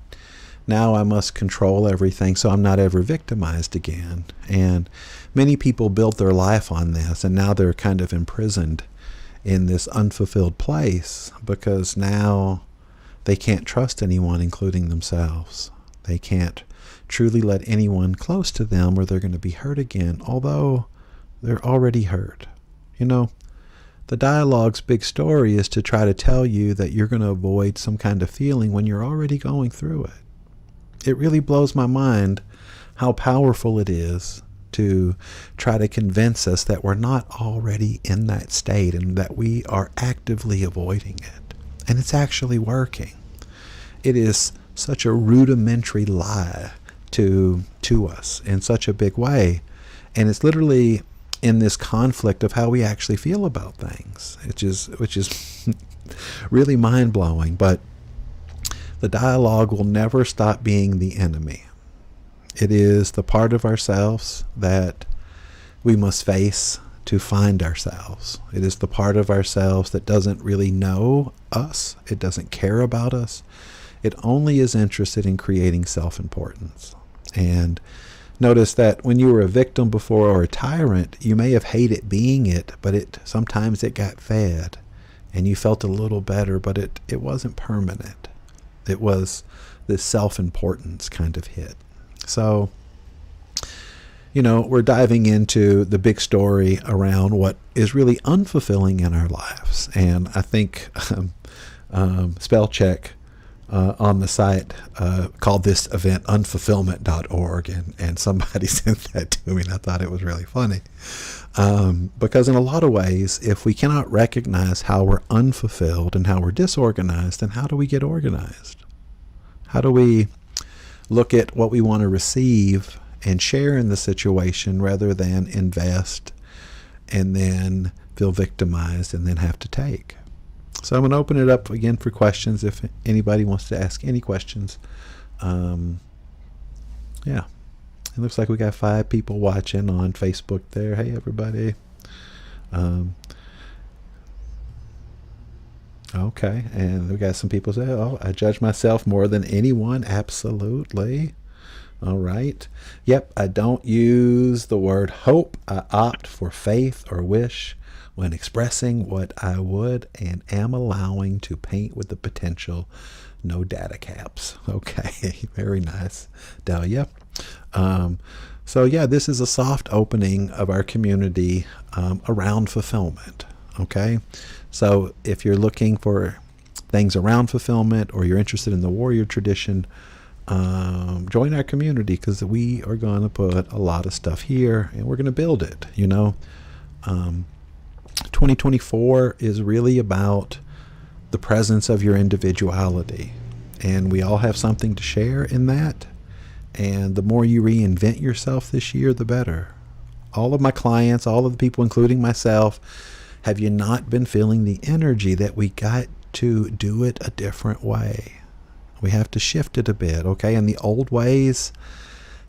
now I must control everything so I'm not ever victimized again. And many people built their life on this, and now they're kind of imprisoned in this unfulfilled place, because now they can't trust anyone, including themselves. They can't truly let anyone close to them, or they're going to be hurt again, although they're already hurt. The dialogue's big story is to try to tell you that you're going to avoid some kind of feeling when you're already going through it. It really blows my mind how powerful it is to try to convince us that we're not already in that state and that we are actively avoiding it. And it's actually working. It is such a rudimentary lie to us in such a big way. And it's literally in this conflict of how we actually feel about things, which is really mind-blowing. But the dialogue will never stop being the enemy. It is the part of ourselves that we must face to find ourselves. It is the part of ourselves that doesn't really know us. It doesn't care about us. It only is interested in creating self-importance. And notice that when you were a victim before or a tyrant, you may have hated being it, but sometimes it got fed and you felt a little better, but it wasn't permanent. It was this self-importance kind of hit. So, we're diving into the big story around what is really unfulfilling in our lives. And I think spell check on the site called this event unfulfillment.org, and somebody sent that to me, and I thought it was really funny. Because in a lot of ways, if we cannot recognize how we're unfulfilled and how we're disorganized, then how do we get organized? How do we look at what we want to receive and share in the situation rather than invest and then feel victimized and then have to take? So I'm going to open it up again for questions if anybody wants to ask any questions. Yeah. It looks like we got 5 people watching on Facebook there. Hey, everybody. Okay. And we got some people say, oh, I judge myself more than anyone. Absolutely. All right. Yep. I don't use the word hope. I opt for faith or wish when expressing what I would and am allowing to paint with the potential. No data caps. Okay. Very nice, Dahlia. So yeah, this is a soft opening of our community around fulfillment. Okay, so if you're looking for things around fulfillment, or you're interested in the warrior tradition, join our community, because we are going to put a lot of stuff here and we're going to build it. 2024 is really about the presence of your individuality, and we all have something to share in that. And the more you reinvent yourself this year, the better. All of my clients, all of the people, including myself, have you not been feeling the energy that we got to do it a different way? We have to shift it a bit, okay? And the old ways,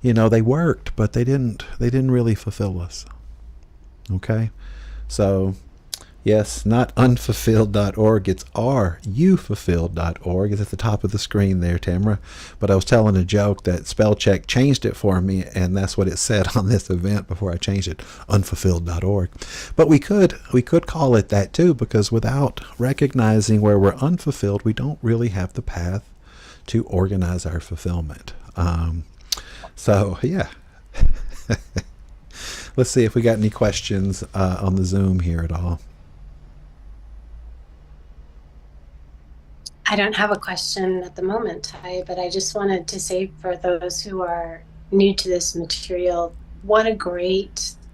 they worked, but they didn't really fulfill us. Okay? So, yes, not unfulfilled.org, it's areyouFulfilled.org. It's at the top of the screen there, Tamara. But I was telling a joke that spell check changed it for me, and that's what it said on this event before I changed it, unfulfilled.org. But we could call it that too, because without recognizing where we're unfulfilled, we don't really have the path to organize our fulfillment. So, yeah. Let's see if we got any questions on the Zoom here at all. I don't have a question at the moment, but I just wanted to say, for those who are new to this material,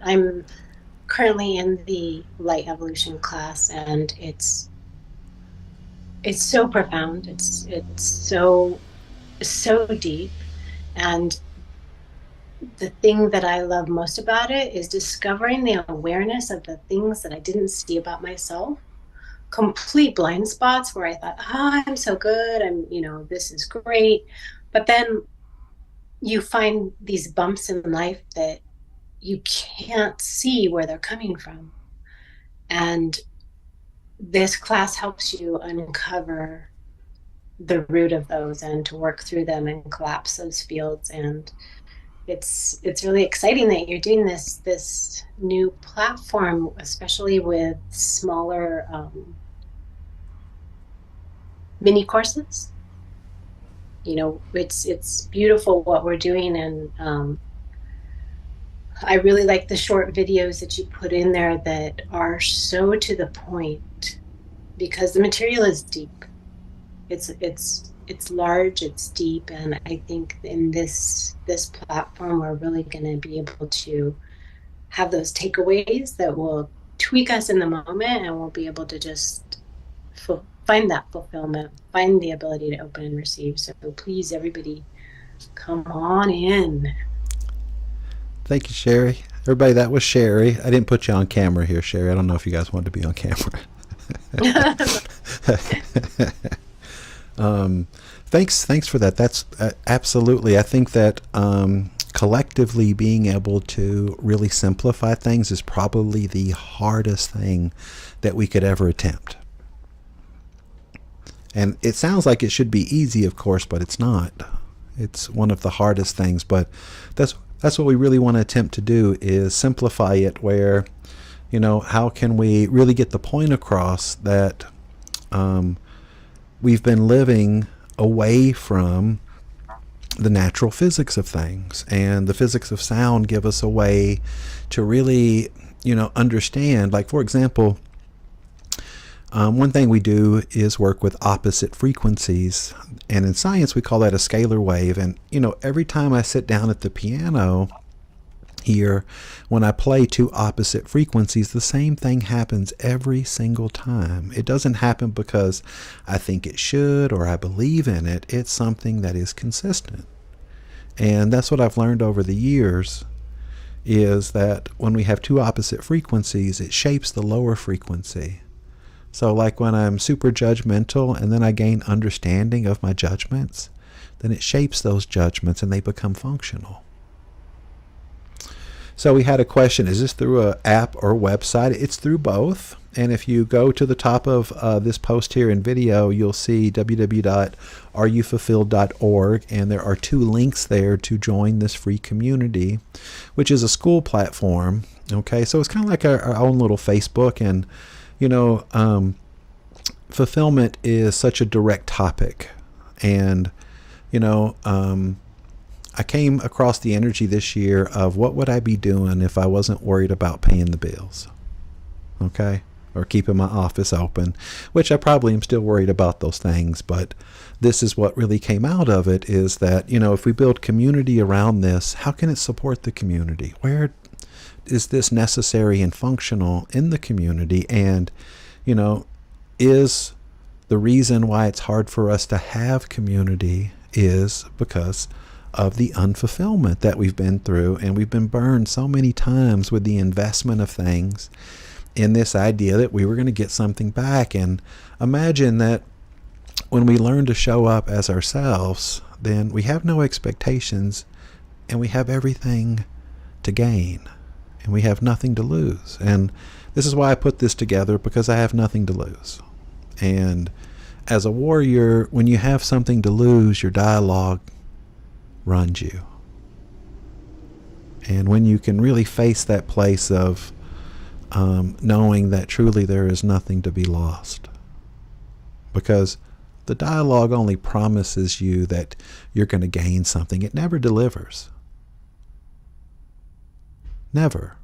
I'm currently in the light evolution class, and it's so profound. It's so deep. And the thing that I love most about it is discovering the awareness of the things that I didn't see about myself. Complete blind spots where I thought, I'm so good, this is great. But then you find these bumps in life that you can't see where they're coming from. And this class helps you uncover the root of those and to work through them and collapse those fields. And it's really exciting that you're doing this new platform, especially with smaller mini courses. It's beautiful what we're doing, and I really like the short videos that you put in there that are so to the point, because the material is deep. It's large, it's deep, and I think in this platform we're really going to be able to have those takeaways that will tweak us in the moment, and we'll be able to just find that fulfillment, find the ability to open and receive. So please, everybody, come on in. Thank you, Sherry. Everybody, that was Sherry. I didn't put you on camera here, Sherry. I don't know if you guys wanted to be on camera. Thanks for that. That's absolutely. I think that collectively being able to really simplify things is probably the hardest thing that we could ever attempt. And it sounds like it should be easy, of course, but it's not. It's one of the hardest things. But that's what we really want to attempt to do, is simplify it, where, how can we really get the point across that we've been living away from the natural physics of things, and the physics of sound give us a way to really, understand. Like, for example, one thing we do is work with opposite frequencies, and in science we call that a scalar wave. And every time I sit down at the piano here, when I play two opposite frequencies, the same thing happens every single time. It doesn't happen because I think it should or I believe in it. It's something that is consistent. And that's what I've learned over the years, is that when we have two opposite frequencies, it shapes the lower frequency. So like when I'm super judgmental and then I gain understanding of my judgments, then it shapes those judgments and they become functional. So we had a question, is this through an app or website? It's through both. And if you go to the top of this post here in video, you'll see www.areyouFulfilled.org, and there are 2 links there to join this free community, which is a school platform. Okay, so it's kind of like our own little Facebook. And fulfillment is such a direct topic. And, I came across the energy this year of what would I be doing if I wasn't worried about paying the bills? Okay. or keeping my office open, which I probably am still worried about those things. But this is what really came out of it, is that, if we build community around this, how can it support the community? Where is this necessary and functional in the community? And, is the reason why it's hard for us to have community is because of the unfulfillment that we've been through, and we've been burned so many times with the investment of things in this idea that we were going to get something back. And imagine that when we learn to show up as ourselves, then we have no expectations and we have everything to gain and we have nothing to lose. And this is why I put this together, because I have nothing to lose. And as a warrior, when you have something to lose, your dialogue runs you. And when you can really face that place of knowing that truly there is nothing to be lost, because the dialogue only promises you that you're going to gain something. It never delivers. Never.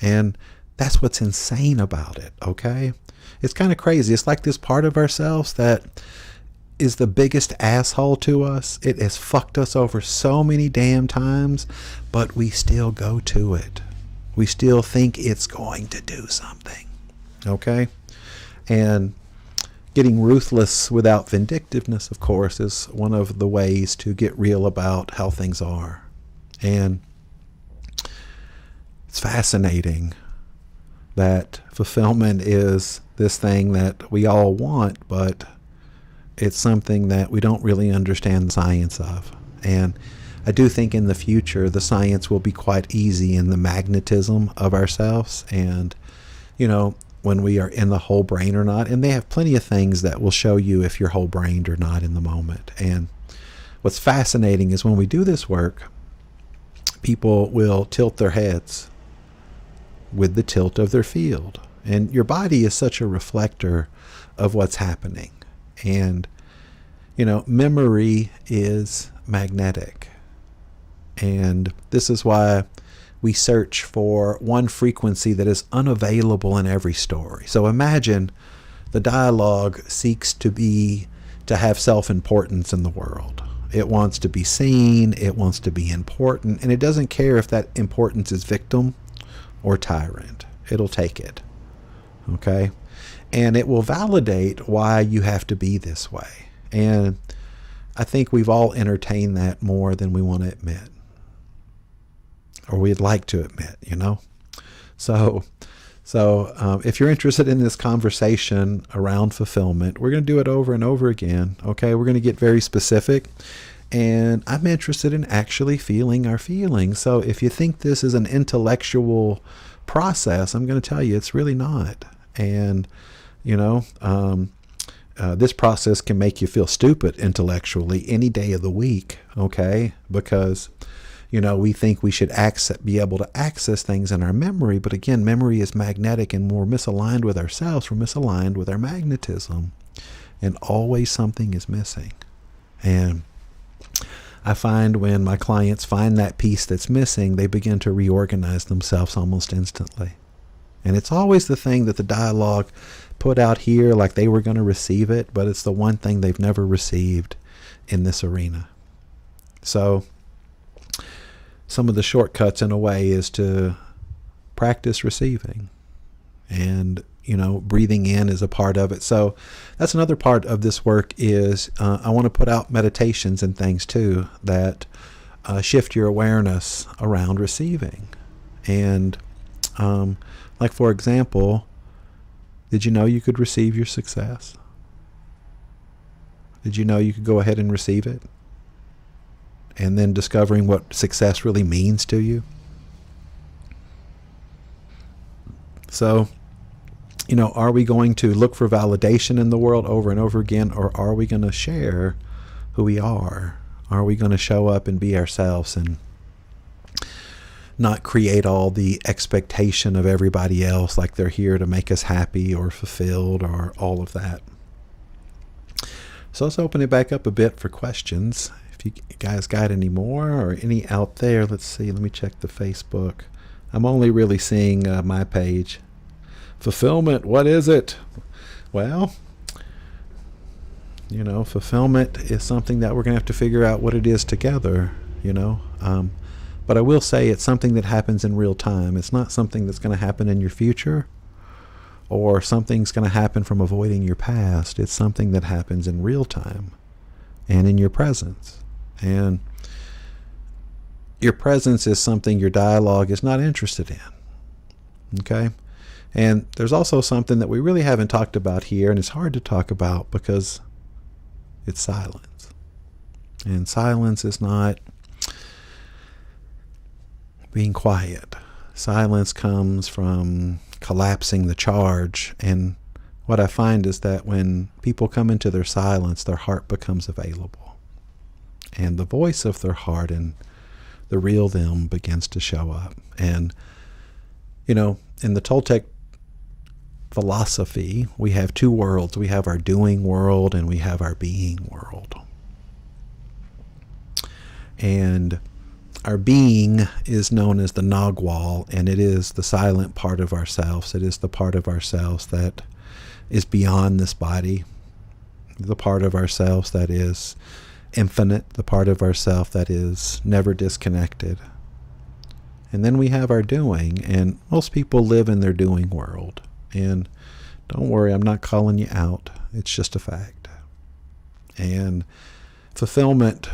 And that's what's insane about it, okay? It's kind of crazy. It's like this part of ourselves that is the biggest asshole to us. It has fucked us over so many damn times, but we still go to it. We still think it's going to do something, okay? And getting ruthless without vindictiveness, of course, is one of the ways to get real about how things are. And it's fascinating that fulfillment is this thing that we all want, but it's something that we don't really understand the science of. And I do think in the future the science will be quite easy in the magnetism of ourselves, and when we are in the whole brain or not. And they have plenty of things that will show you if you're whole brained or not in the moment. And what's fascinating is when we do this work, people will tilt their heads with the tilt of their field. And your body is such a reflector of what's happening. And, memory is magnetic. And this is why we search for one frequency that is unavailable in every story. So imagine the dialogue seeks to have self-importance in the world. It wants to be seen, it wants to be important, and it doesn't care if that importance is victim or tyrant. It'll take it. Okay? And it will validate why you have to be this way. And I think we've all entertained that more than we want to admit, or we'd like to admit, So if you're interested in this conversation around fulfillment, we're going to do it over and over again. Okay, we're going to get very specific, and I'm interested in actually feeling our feelings. So if you think this is an intellectual process, I'm going to tell you it's really not. And this process can make you feel stupid intellectually any day of the week. Okay, because we think we should be able to access things in our memory. But again, memory is magnetic, and when we're misaligned with ourselves, we're misaligned with our magnetism. And always something is missing. And I find when my clients find that piece that's missing, they begin to reorganize themselves almost instantly. And it's always the thing that the dialogue put out here like they were going to receive it, but it's the one thing they've never received in this arena. So some of the shortcuts in a way is to practice receiving, and breathing in is a part of it. So that's another part of this work is I want to put out meditations and things too that shift your awareness around receiving. And like for example, did you know you could receive your success? Did you know you could go ahead and receive it? And then discovering what success really means to you. So, are we going to look for validation in the world over and over again, or are we going to share who we are? Are we going to show up and be ourselves and not create all the expectation of everybody else, like they're here to make us happy or fulfilled or all of that? So let's open it back up a bit for questions. If you guys got any more or any out there, let's see. Let me check the Facebook. I'm only really seeing my page. Fulfillment, what is it? Well, fulfillment is something that we're going to have to figure out what it is together, But I will say it's something that happens in real time. It's not something that's going to happen in your future or something's going to happen from avoiding your past. It's something that happens in real time and in your presence. And your presence is something your dialogue is not interested in. Okay? And there's also something that we really haven't talked about here, and it's hard to talk about because it's silence. And silence is not being quiet. Silence comes from collapsing the charge. And what I find is that when people come into their silence, their heart becomes available. And the voice of their heart and the real them begins to show up. And, in the Toltec philosophy, we have two worlds. We have our doing world and we have our being world. And our being is known as the Nagwal, and it is the silent part of ourselves. It is the part of ourselves that is beyond this body, the part of ourselves that is infinite, the part of ourselves that is never disconnected. And then we have our doing, and most people live in their doing world. And don't worry, I'm not calling you out. It's just a fact. And fulfillment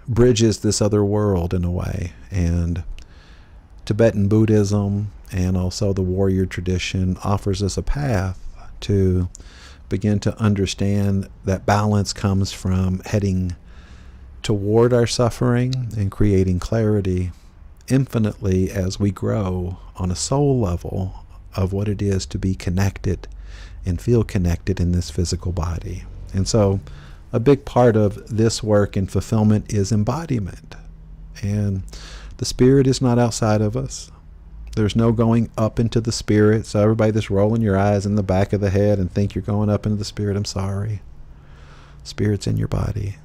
bridges this other world in a way. And Tibetan Buddhism and also the warrior tradition offers us a path to begin to understand that balance comes from heading toward our suffering and creating clarity infinitely as we grow on a soul level of what it is to be connected and feel connected in this physical body. And so a big part of this work and fulfillment is embodiment. And the spirit is not outside of us. There's no going up into the spirit. So everybody that's rolling your eyes in the back of the head and think you're going up into the spirit, I'm sorry. Spirit's in your body.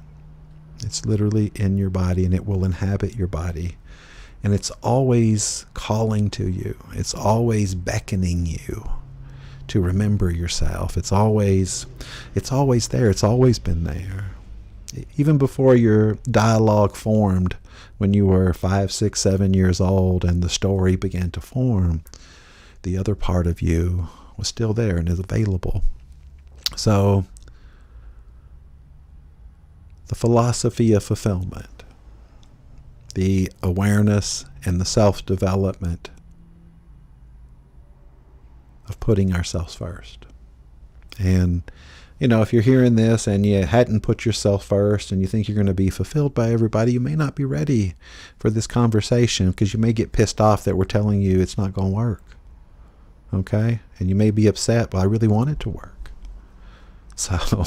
It's literally in your body, and it will inhabit your body. And it's always calling to you. It's always beckoning you to remember yourself. It's always there. It's always been there. Even before your dialogue formed, when you were 5, 6, 7 years old and the story began to form, the other part of you was still there and is available. So, the philosophy of fulfillment, the awareness and the self-development of putting ourselves first. And, if you're hearing this and you hadn't put yourself first and you think you're going to be fulfilled by everybody, you may not be ready for this conversation because you may get pissed off that we're telling you it's not going to work. Okay? And you may be upset, but I really want it to work. So,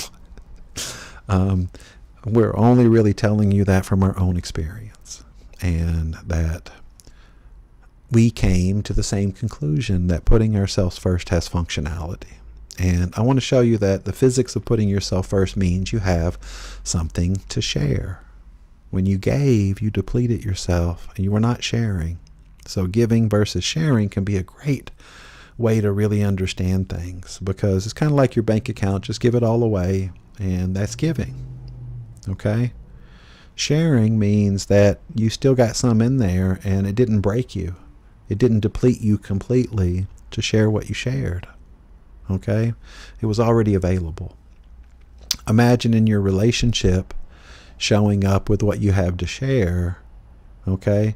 we're only really telling you that from our own experience. And that we came to the same conclusion that putting ourselves first has functionality. And I want to show you that the physics of putting yourself first means you have something to share. When you gave, you depleted yourself and you were not sharing. So giving versus sharing can be a great way to really understand things, because it's kind of like your bank account. Just give it all away, and that's giving. Okay? Sharing means that you still got some in there and it didn't break you. It didn't deplete you completely to share what you shared. Okay? It was already available. Imagine in your relationship showing up with what you have to share, okay,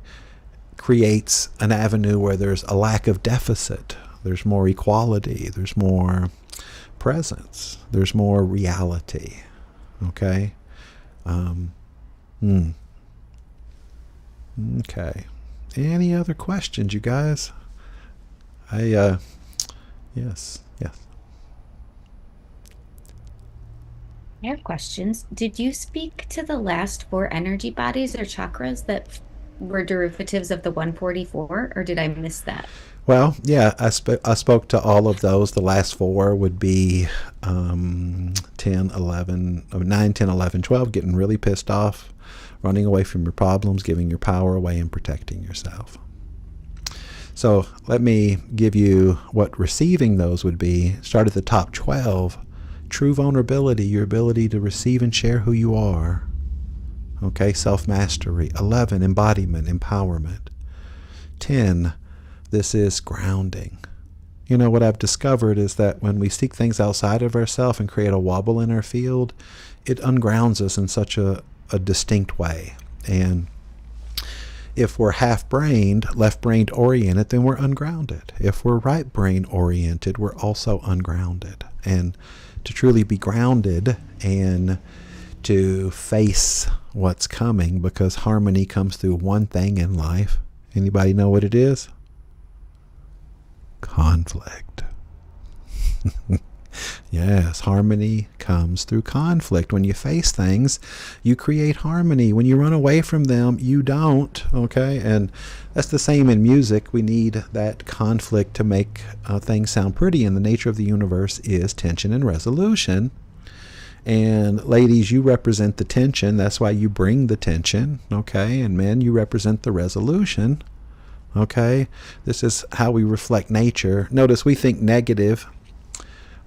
creates an avenue where there's a lack of deficit. There's more equality. There's more presence. There's more reality. Okay? Okay. Any other questions, you guys? Yes. I have questions. Did you speak to the last 4 energy bodies or chakras that were derivatives of the 144, or did I miss that? Well, yeah, I spoke to all of those. The last 4 would be 9, 10, 11, 12, getting really pissed off, running away from your problems, giving your power away, and protecting yourself. So let me give you what receiving those would be. Start at the top 12. True vulnerability, your ability to receive and share who you are. Okay, self-mastery. 11, embodiment, empowerment. 10, this is grounding. You know, what I've discovered is that when we seek things outside of ourselves and create a wobble in our field, it ungrounds us in such a distinct way. And if we're half-brained, left-brained oriented, then we're ungrounded. If we're right-brain oriented, we're also ungrounded. And to truly be grounded and to face what's coming, because harmony comes through one thing in life. Anybody know what it is? Conflict. Yes, harmony comes through conflict. When you face things, you create harmony. When you run away from them, you don't. Okay, and that's the same in music. We need that conflict to make things sound pretty, and the nature of the universe is tension and resolution. And ladies, you represent the tension. That's why you bring the tension. Okay, and men, you represent the resolution. Okay, this is how we reflect nature. Notice we think negative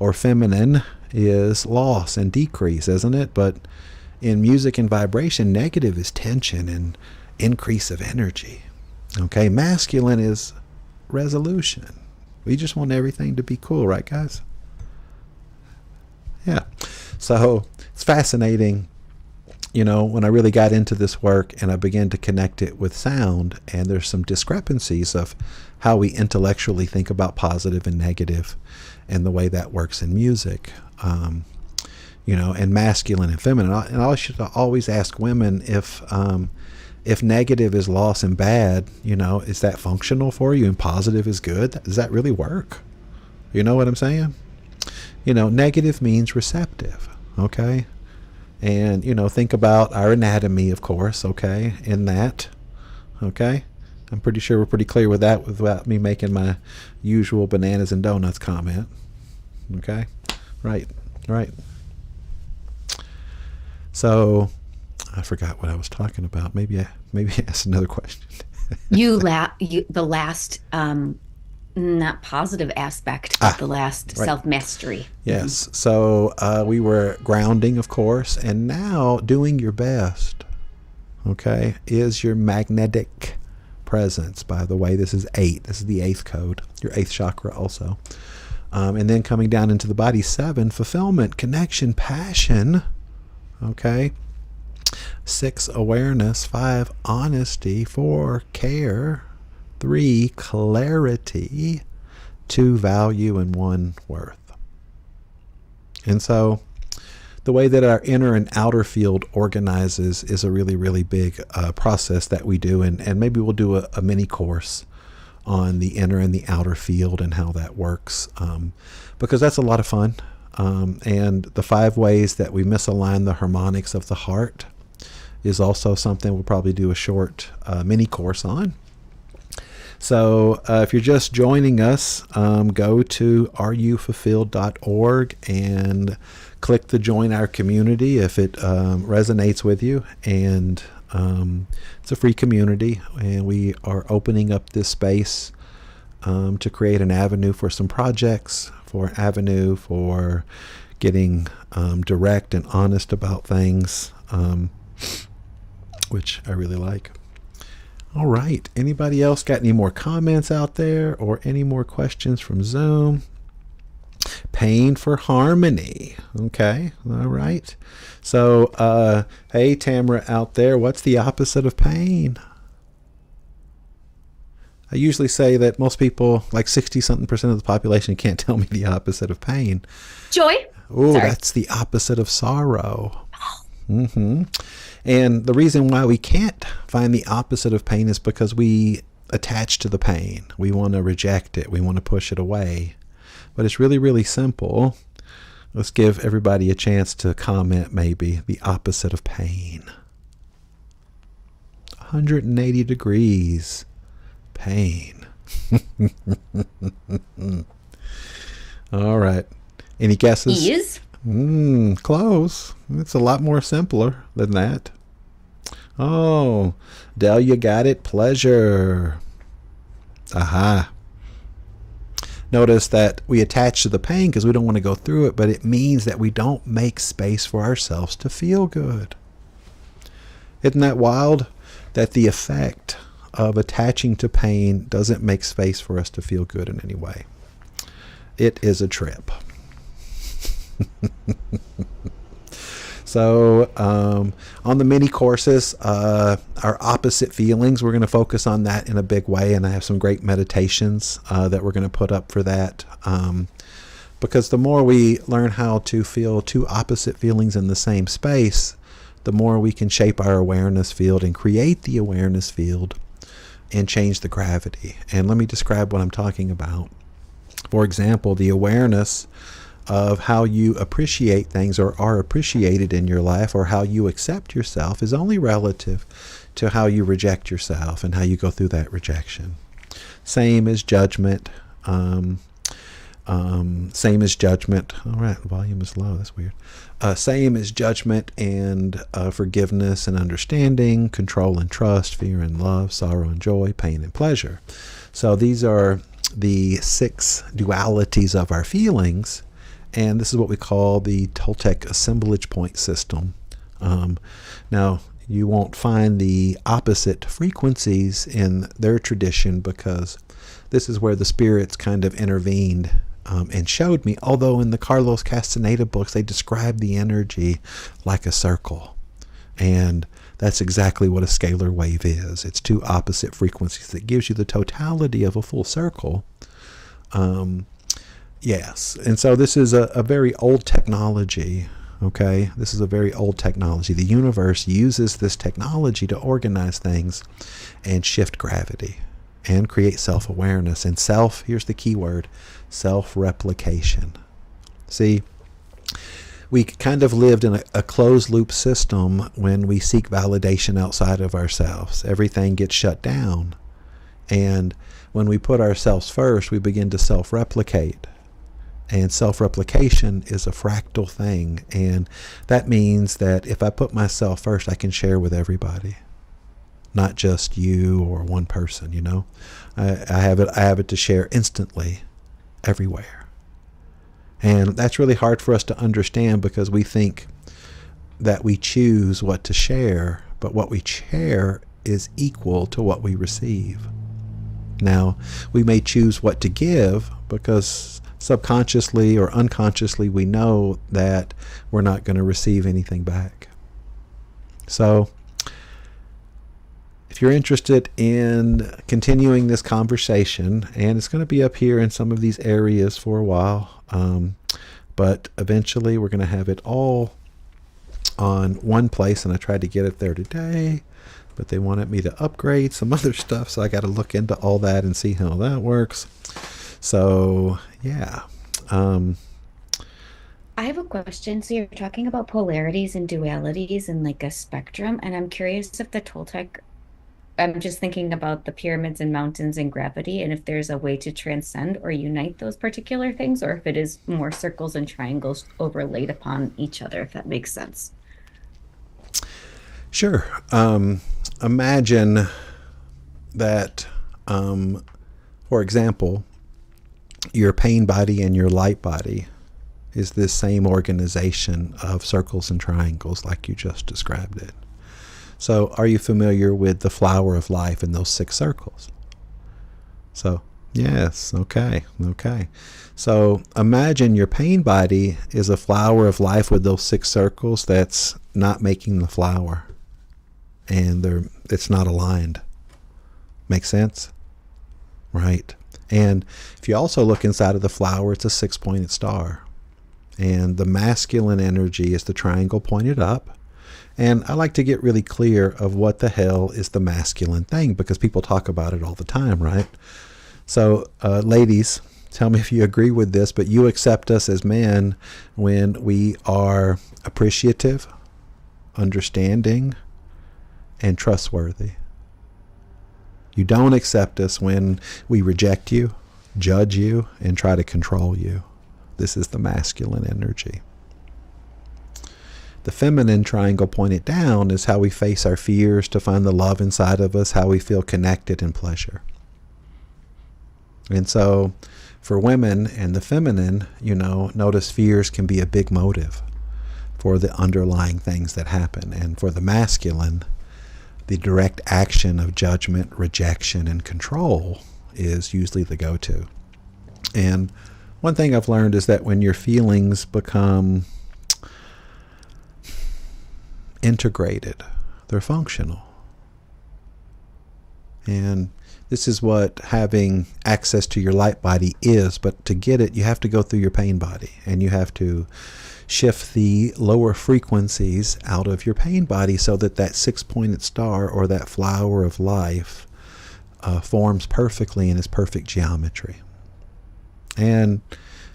or feminine is loss and decrease, isn't it? But in music and vibration, negative is tension and increase of energy. Okay, masculine is resolution. We just want everything to be cool, right, guys? Yeah. So it's fascinating, you know, when I really got into this work and I began to connect it with sound, and there's some discrepancies of how we intellectually think about positive and negative and the way that works in music, you know, and masculine and feminine. And I should always ask women if negative is loss and bad, you know, is that functional for you and positive is good? Does that really work? You know what I'm saying? You know, negative means receptive, okay? And, you know, think about our anatomy, of course, okay, in that, okay? I'm pretty sure we're pretty clear with that without me making my usual bananas and donuts comment, okay? Right. So, I forgot what I was talking about. Maybe ask another question. The last not positive aspect of the last right. self-mastery. Yes. So we were grounding, of course, and now doing your best, okay, is your magnetic presence. By the way, this is 8. This is the 8th code, your 8th chakra also. And then coming down into the body, 7, fulfillment, connection, passion, okay. 6, awareness. 5, honesty. 4, care. 3, clarity. 2, value. And 1, worth. And so the way that our inner and outer field organizes is a really, really big process that we do. And maybe we'll do a mini course on the inner and the outer field and how that works, because that's a lot of fun. And the 5 ways that we misalign the harmonics of the heart is also something we'll probably do a short mini course on. So if you're just joining us, go to areyoufulfilled.org and click the join our community if it resonates with you. And it's a free community, and we are opening up this space to create an avenue for some projects, for an avenue for getting direct and honest about things, which I really like. All right. Anybody else got any more comments out there or any more questions from Zoom? Pain for harmony. Okay. All right. So, hey, Tamara out there, what's the opposite of pain? I usually say that most people, like 60-something% of the population, can't tell me the opposite of pain. Joy. Oh, that's the opposite of sorrow. Mm-hmm. And the reason why we can't find the opposite of pain is because we attach to the pain. We want to reject it. We want to push it away. But it's really, really simple. Let's give everybody a chance to comment maybe the opposite of pain. 180 degrees. Pain. All right. Any guesses? Ease. Close. It's a lot more simpler than that. Oh, Delia got it. Pleasure. Aha. Notice that we attach to the pain because we don't want to go through it, but it means that we don't make space for ourselves to feel good. Isn't that wild? That the effect of attaching to pain doesn't make space for us to feel good in any way. It is a trip. So on the mini courses, our opposite feelings, we're going to focus on that in a big way, and I have some great meditations that we're going to put up for that, because the more we learn how to feel two opposite feelings in the same space, the more we can shape our awareness field and create the awareness field and change the gravity. And let me describe what I'm talking about. For example, the awareness of how you appreciate things or are appreciated in your life, or how you accept yourself, is only relative to how you reject yourself and how you go through that rejection. Same as judgment. Same as judgment. All right, volume is low. That's weird. Same as judgment and forgiveness and understanding, control and trust, fear and love, sorrow and joy, pain and pleasure. So these are the 6 dualities of our feelings. And this is what we call the Toltec assemblage point system. Now, you won't find the opposite frequencies in their tradition, because this is where the spirits kind of intervened and showed me. Although in the Carlos Castaneda books, they describe the energy like a circle. And that's exactly what a scalar wave is. It's 2 opposite frequencies that gives you the totality of a full circle. Yes, and so this is a very old technology, okay? This is a very old technology. The universe uses this technology to organize things and shift gravity and create self-awareness. And self, here's the key word, self-replication. See, we kind of lived in a closed-loop system when we seek validation outside of ourselves. Everything gets shut down. And when we put ourselves first, we begin to self-replicate. And self-replication is a fractal thing. And that means that if I put myself first, I can share with everybody. Not just you or one person, you know. I have it to share instantly everywhere. And that's really hard for us to understand, because we think that we choose what to share, but what we share is equal to what we receive. Now, we may choose what to give because subconsciously or unconsciously we know that we're not going to receive anything back. So if you're interested in continuing this conversation, and it's going to be up here in some of these areas for a while, but eventually we're going to have it all on one place, and I tried to get it there today, but they wanted me to upgrade some other stuff, so I got to look into all that and see how that works. So yeah. I have a question. So you're talking about polarities and dualities and like a spectrum, and I'm curious if the Toltec, I'm just thinking about the pyramids and mountains and gravity, and if there's a way to transcend or unite those particular things, or if it is more circles and triangles overlaid upon each other, if that makes sense. Sure. Imagine that, for example, your pain body and your light body is this same organization of circles and triangles like you just described it. So are you familiar with the flower of life and those 6 circles? So yes, okay. So imagine your pain body is a flower of life with those 6 circles that's not making the flower, and it's not aligned. Make sense? Right. And if you also look inside of the flower, it's a 6-pointed star. And the masculine energy is the triangle pointed up. And I like to get really clear of what the hell is the masculine thing, because people talk about it all the time, right? So, ladies, tell me if you agree with this, but you accept us as men when we are appreciative, understanding, and trustworthy. You don't accept us when we reject you, judge you, and try to control you. This is the masculine energy. The feminine triangle pointed down is how we face our fears to find the love inside of us, how we feel connected and pleasure. And so for women and the feminine, notice fears can be a big motive for the underlying things that happen. And for the masculine, the direct action of judgment, rejection, and control is usually the go-to. And one thing I've learned is that when your feelings become integrated, they're functional. And this is what having access to your light body is, but to get it, you have to go through your pain body, and you have to shift the lower frequencies out of your pain body so that that six-pointed star, or that flower of life, forms perfectly in its perfect geometry. And,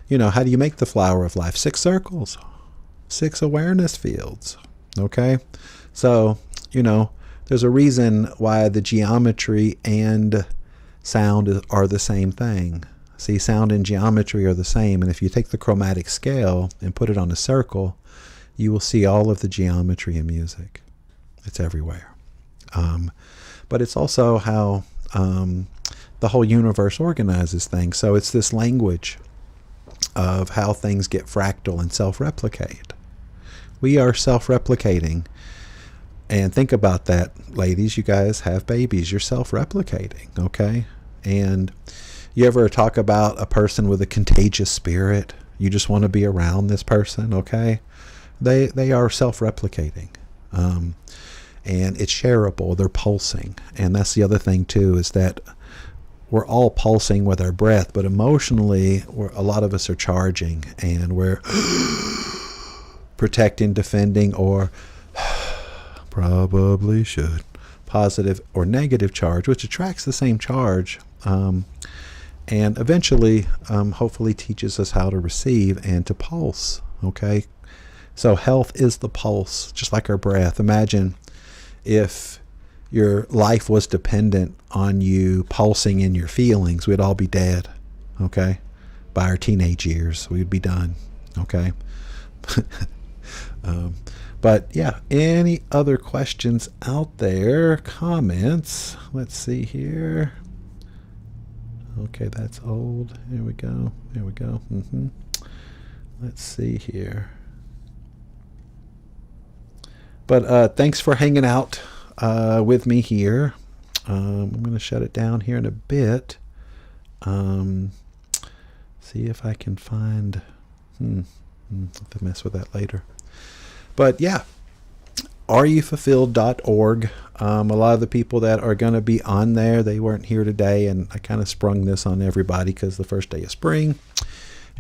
how do you make the flower of life? 6 circles, 6 awareness fields, okay? So, there's a reason why the geometry and sound are the same thing. See, sound and geometry are the same, and if you take the chromatic scale and put it on a circle, you will see all of the geometry in music. It's everywhere. But it's also how the whole universe organizes things. So it's this language of how things get fractal and self-replicate. We are self-replicating. And think about that, ladies. You guys have babies. You're self-replicating, okay? And you ever talk about a person with a contagious spirit? You just want to be around this person, okay? They are self-replicating. And it's shareable. They're pulsing. And that's the other thing, too, is that we're all pulsing with our breath, but emotionally, a lot of us are charging, and we're protecting, defending, or probably should, positive or negative charge, which attracts the same charge, and eventually, hopefully teaches us how to receive and to pulse, okay? So health is the pulse, just like our breath. Imagine if your life was dependent on you pulsing in your feelings, we'd all be dead, okay? By our teenage years, we'd be done, okay? But yeah, any other questions out there? Comments? Let's see here. Okay, that's old. Here we go. Here we go. Let's see here. But thanks for hanging out with me here. I'm going to shut it down here in a bit. See if I can find... I'll have to mess with that later. But yeah, areyoufulfilled.org. A lot of the people that are going to be on there, they weren't here today, and I kind of sprung this on everybody because the first day of spring,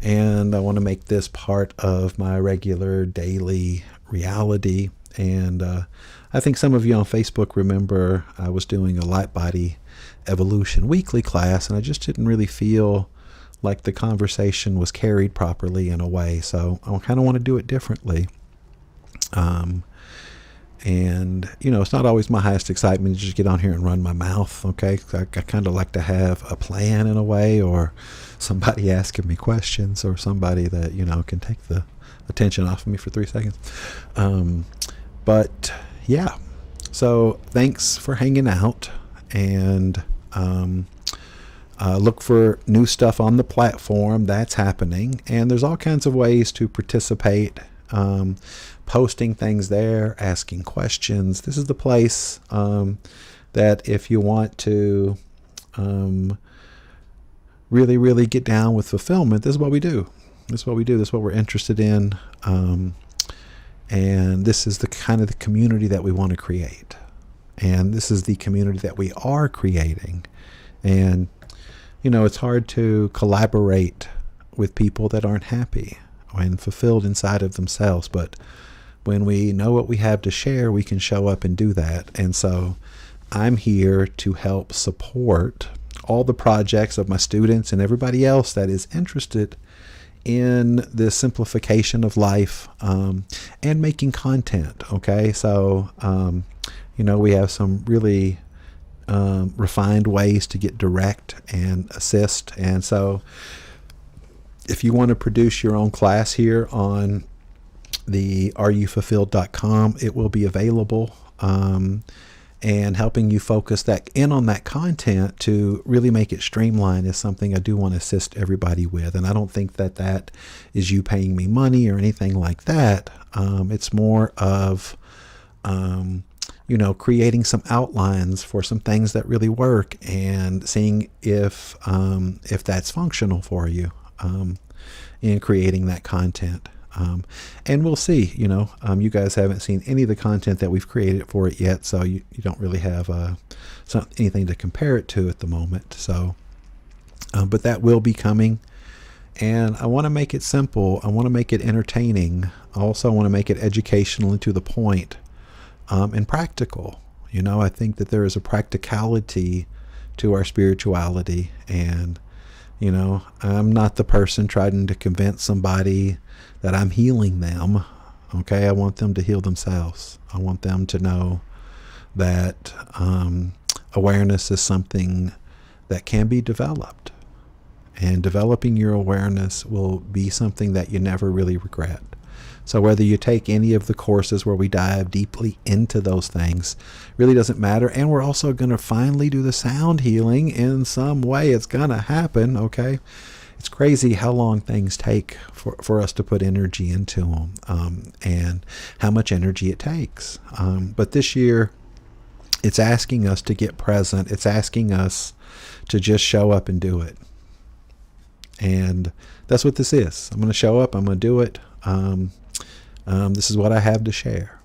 and I want to make this part of my regular daily reality. And I think some of you on Facebook remember I was doing a Light Body Evolution weekly class, and I just didn't really feel like the conversation was carried properly in a way, so I kind of want to do it differently. And it's not always my highest excitement to just get on here and run my mouth, okay? I kind of like to have a plan in a way, or somebody asking me questions, or somebody that can take the attention off of me for 3 seconds. But yeah, so thanks for hanging out, and look for new stuff on the platform that's happening, and there's all kinds of ways to participate. Posting things there, asking questions. This is the place that if you want to really, really get down with fulfillment, this is what we do. This is what we do. This is what we're interested in. And this is the kind of the community that we want to create. And this is the community that we are creating. And, it's hard to collaborate with people that aren't happy and fulfilled inside of themselves. But when we know what we have to share, we can show up and do that. And so I'm here to help support all the projects of my students and everybody else that is interested in this simplification of life, and making content. Okay. So, we have some really refined ways to get direct and assist. And so if you want to produce your own class here on the areyoufulfilled.com, it will be available. and helping you focus that in on that content to really make it streamlined is something I do want to assist everybody with. And I don't think that that is you paying me money or anything like that. It's more of, creating some outlines for some things that really work and seeing if that's functional for you in creating that content. And we'll see, you guys haven't seen any of the content that we've created for it yet, so you don't really have anything to compare it to at the moment. So, but that will be coming, and I want to make it simple. I want to make it entertaining. I also want to make it educational and to the point, and practical. I think that there is a practicality to our spirituality, and I'm not the person trying to convince somebody that I'm healing them. Okay, I want them to heal themselves. I want them to know that awareness is something that can be developed, and developing your awareness will be something that you never really regret. So whether you take any of the courses where we dive deeply into those things really doesn't matter. And we're also going to finally do the sound healing in some way. It's going to happen, okay? It's crazy how long things take for us to put energy into them, and how much energy it takes. But this year, it's asking us to get present. It's asking us to just show up and do it. And that's what this is. I'm going to show up. I'm going to do it. This is what I have to share.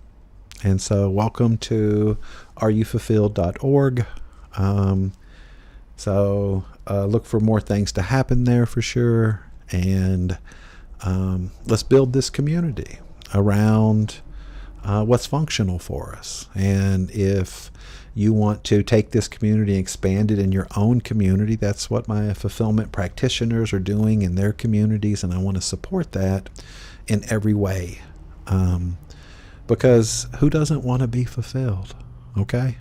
And so welcome to areyoufulfilled.org. Look for more things to happen there for sure. And let's build this community around what's functional for us. And if you want to take this community and expand it in your own community, that's what my fulfillment practitioners are doing in their communities. And I want to support that in every way. Because who doesn't want to be fulfilled? Okay?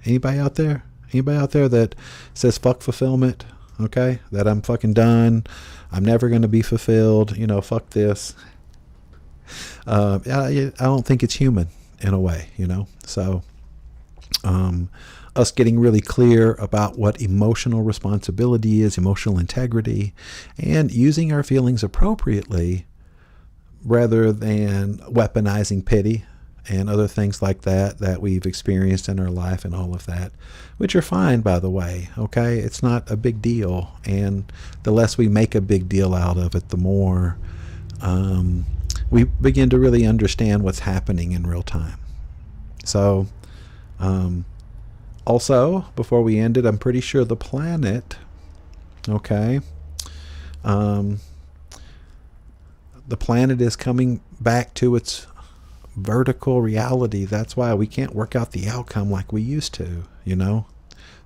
Anybody out there? Anybody out there that says fuck fulfillment? Okay? That I'm fucking done. I'm never going to be fulfilled. Fuck this. I don't think it's human in a way, So, us getting really clear about what emotional responsibility is, emotional integrity, and using our feelings appropriately rather than weaponizing pity and other things like that we've experienced in our life and all of that, which are fine, by the way, okay? It's not a big deal, and the less we make a big deal out of it, the more we begin to really understand what's happening in real time. So, also, before we end it, I'm pretty sure the planet, okay, the planet is coming back to its vertical reality. That's why we can't work out the outcome like we used to,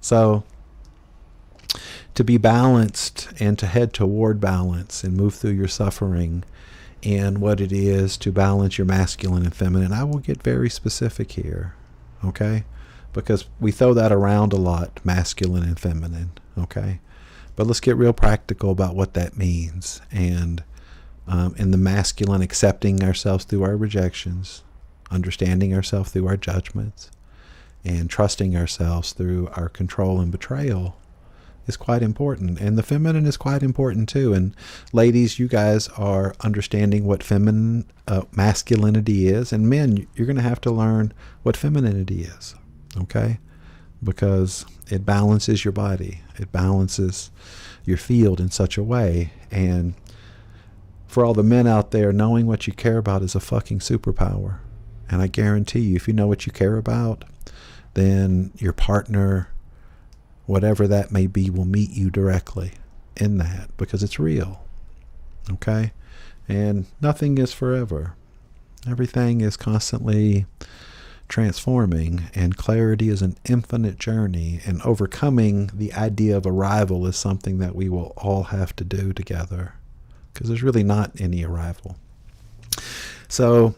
So to be balanced and to head toward balance and move through your suffering and what it is to balance your masculine and feminine, I will get very specific here, okay? Because we throw that around a lot, masculine and feminine, okay? But let's get real practical about what that means. And in the masculine, accepting ourselves through our rejections, understanding ourselves through our judgments, and trusting ourselves through our control and betrayal is quite important. And the feminine is quite important too. And ladies, you guys are understanding what feminine masculinity is. And men, you're going to have to learn what femininity is, okay? Because it balances your body. It balances your field in such a way. And for all the men out there, knowing what you care about is a fucking superpower. And I guarantee you, if you know what you care about, then your partner, whatever that may be, will meet you directly in that, because it's real. Okay? And nothing is forever. Everything is constantly transforming, and clarity is an infinite journey, and overcoming the idea of arrival is something that we will all have to do together, because there's really not any arrival. So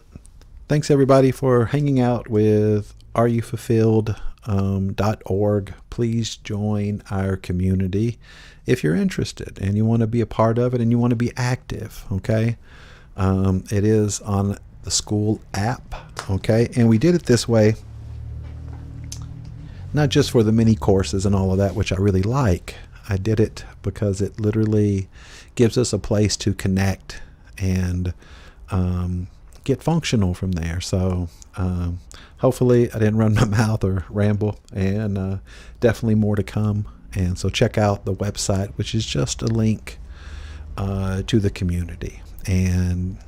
thanks everybody for hanging out with areyoufulfilled.org. Please join our community if you're interested and you want to be a part of it and you want to be active, okay? It is on the school app, okay? And we did it this way not just for the mini courses and all of that, which I really like. I did it because it literally gives us a place to connect and get functional from there. So hopefully I didn't run my mouth or ramble, and definitely more to come. And so check out the website, which is just a link to the community. And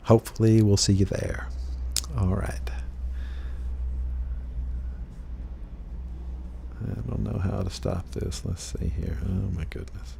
hopefully we'll see you there. All right. I don't know how to stop this. Let's see here. Oh my goodness.